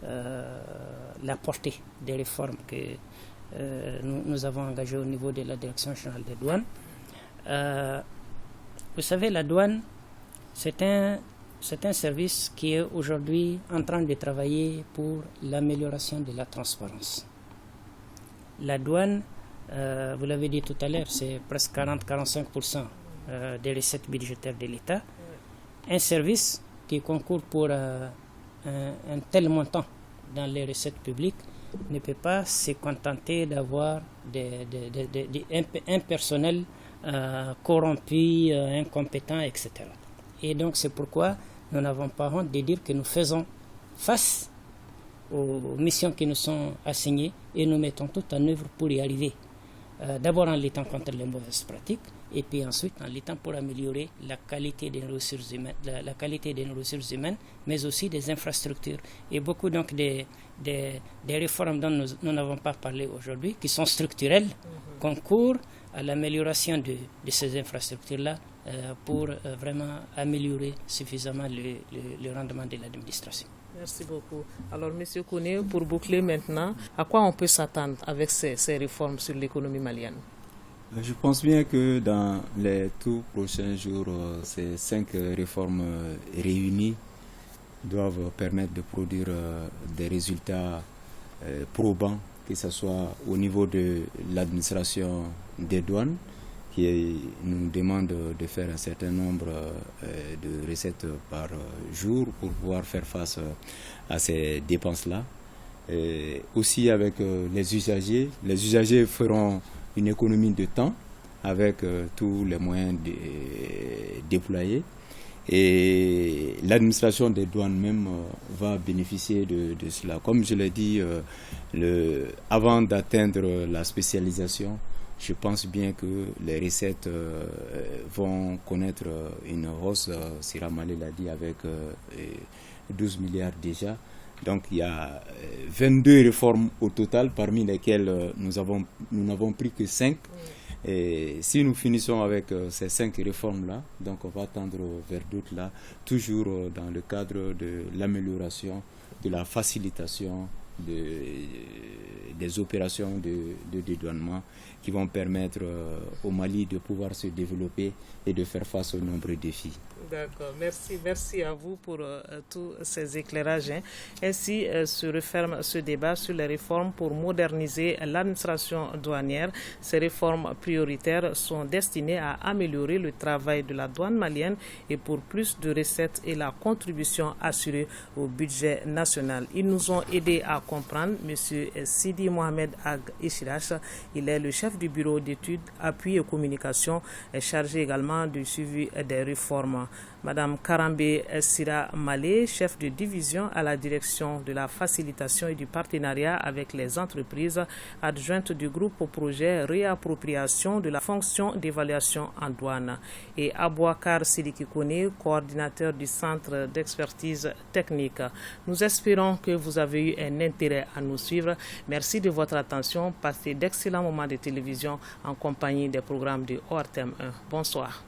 la portée des réformes que nous avons engagées au niveau de la direction générale des douanes. Vous savez, la douane, c'est un service qui est aujourd'hui en train de travailler pour l'amélioration de la transparence. La douane, vous l'avez dit tout à l'heure, c'est presque 40-45% des recettes budgétaires de l'État. Un service qui concourt pour un tel montant dans les recettes publiques ne peut pas se contenter d'avoir un personnel corrompu, incompétent, etc. Et donc c'est pourquoi nous n'avons pas honte de dire que nous faisons face aux missions qui nous sont assignées et nous mettons tout en œuvre pour y arriver. D'abord en luttant contre les mauvaises pratiques et puis ensuite en luttant pour améliorer la qualité des ressources humaines, mais aussi des infrastructures. Et beaucoup donc des réformes dont nous n'avons pas parlé aujourd'hui, qui sont structurelles, concourent à l'amélioration de ces infrastructures-là pour vraiment améliorer suffisamment le rendement de l'administration. Merci beaucoup. Alors, M. Koné, pour boucler maintenant, à quoi on peut s'attendre avec ces réformes sur l'économie malienne? Je pense bien que dans les tout prochains jours, ces 5 réformes réunies doivent permettre de produire des résultats probants, que ce soit au niveau de l'administration des douanes, qui nous demande de faire un certain nombre de recettes par jour pour pouvoir faire face à ces dépenses-là. Aussi avec les usagers. Les usagers feront une économie de temps avec tous les moyens déployés. Et l'administration des douanes même va bénéficier de cela. Comme je l'ai dit, avant d'atteindre la spécialisation, je pense bien que les recettes vont connaître une hausse, Sira Malé l'a dit, avec 12 milliards déjà. Donc il y a 22 réformes au total, parmi lesquelles nous n'avons pris que 5. Et si nous finissons avec ces 5 réformes-là, donc on va tendre vers d'autres là, toujours dans le cadre de l'amélioration, de la facilitation des opérations de dédouanement qui vont permettre au Mali de pouvoir se développer et de faire face aux nombreux défis. D'accord, merci à vous pour tous ces éclairages. Ainsi se referme ce débat sur les réformes pour moderniser l'administration douanière. Ces réformes prioritaires sont destinées à améliorer le travail de la douane malienne et pour plus de recettes et la contribution assurée au budget national. Ils nous ont aidés à comprendre. Monsieur Sidi Mohamed Ag Ishirash, il est le chef du bureau d'études, appui et communication, chargé également du suivi des réformes. Madame Karambé Sira Malé, chef de division à la direction de la facilitation et du partenariat avec les entreprises, adjointe du groupe au projet réappropriation de la fonction d'évaluation en douane. Et Abouakar Sidiki Koné, coordinateur du centre d'expertise technique. Nous espérons que vous avez eu un intérêt à nous suivre. Merci de votre attention. Passez d'excellents moments de télévision en compagnie des programmes de ORTM 1. Bonsoir.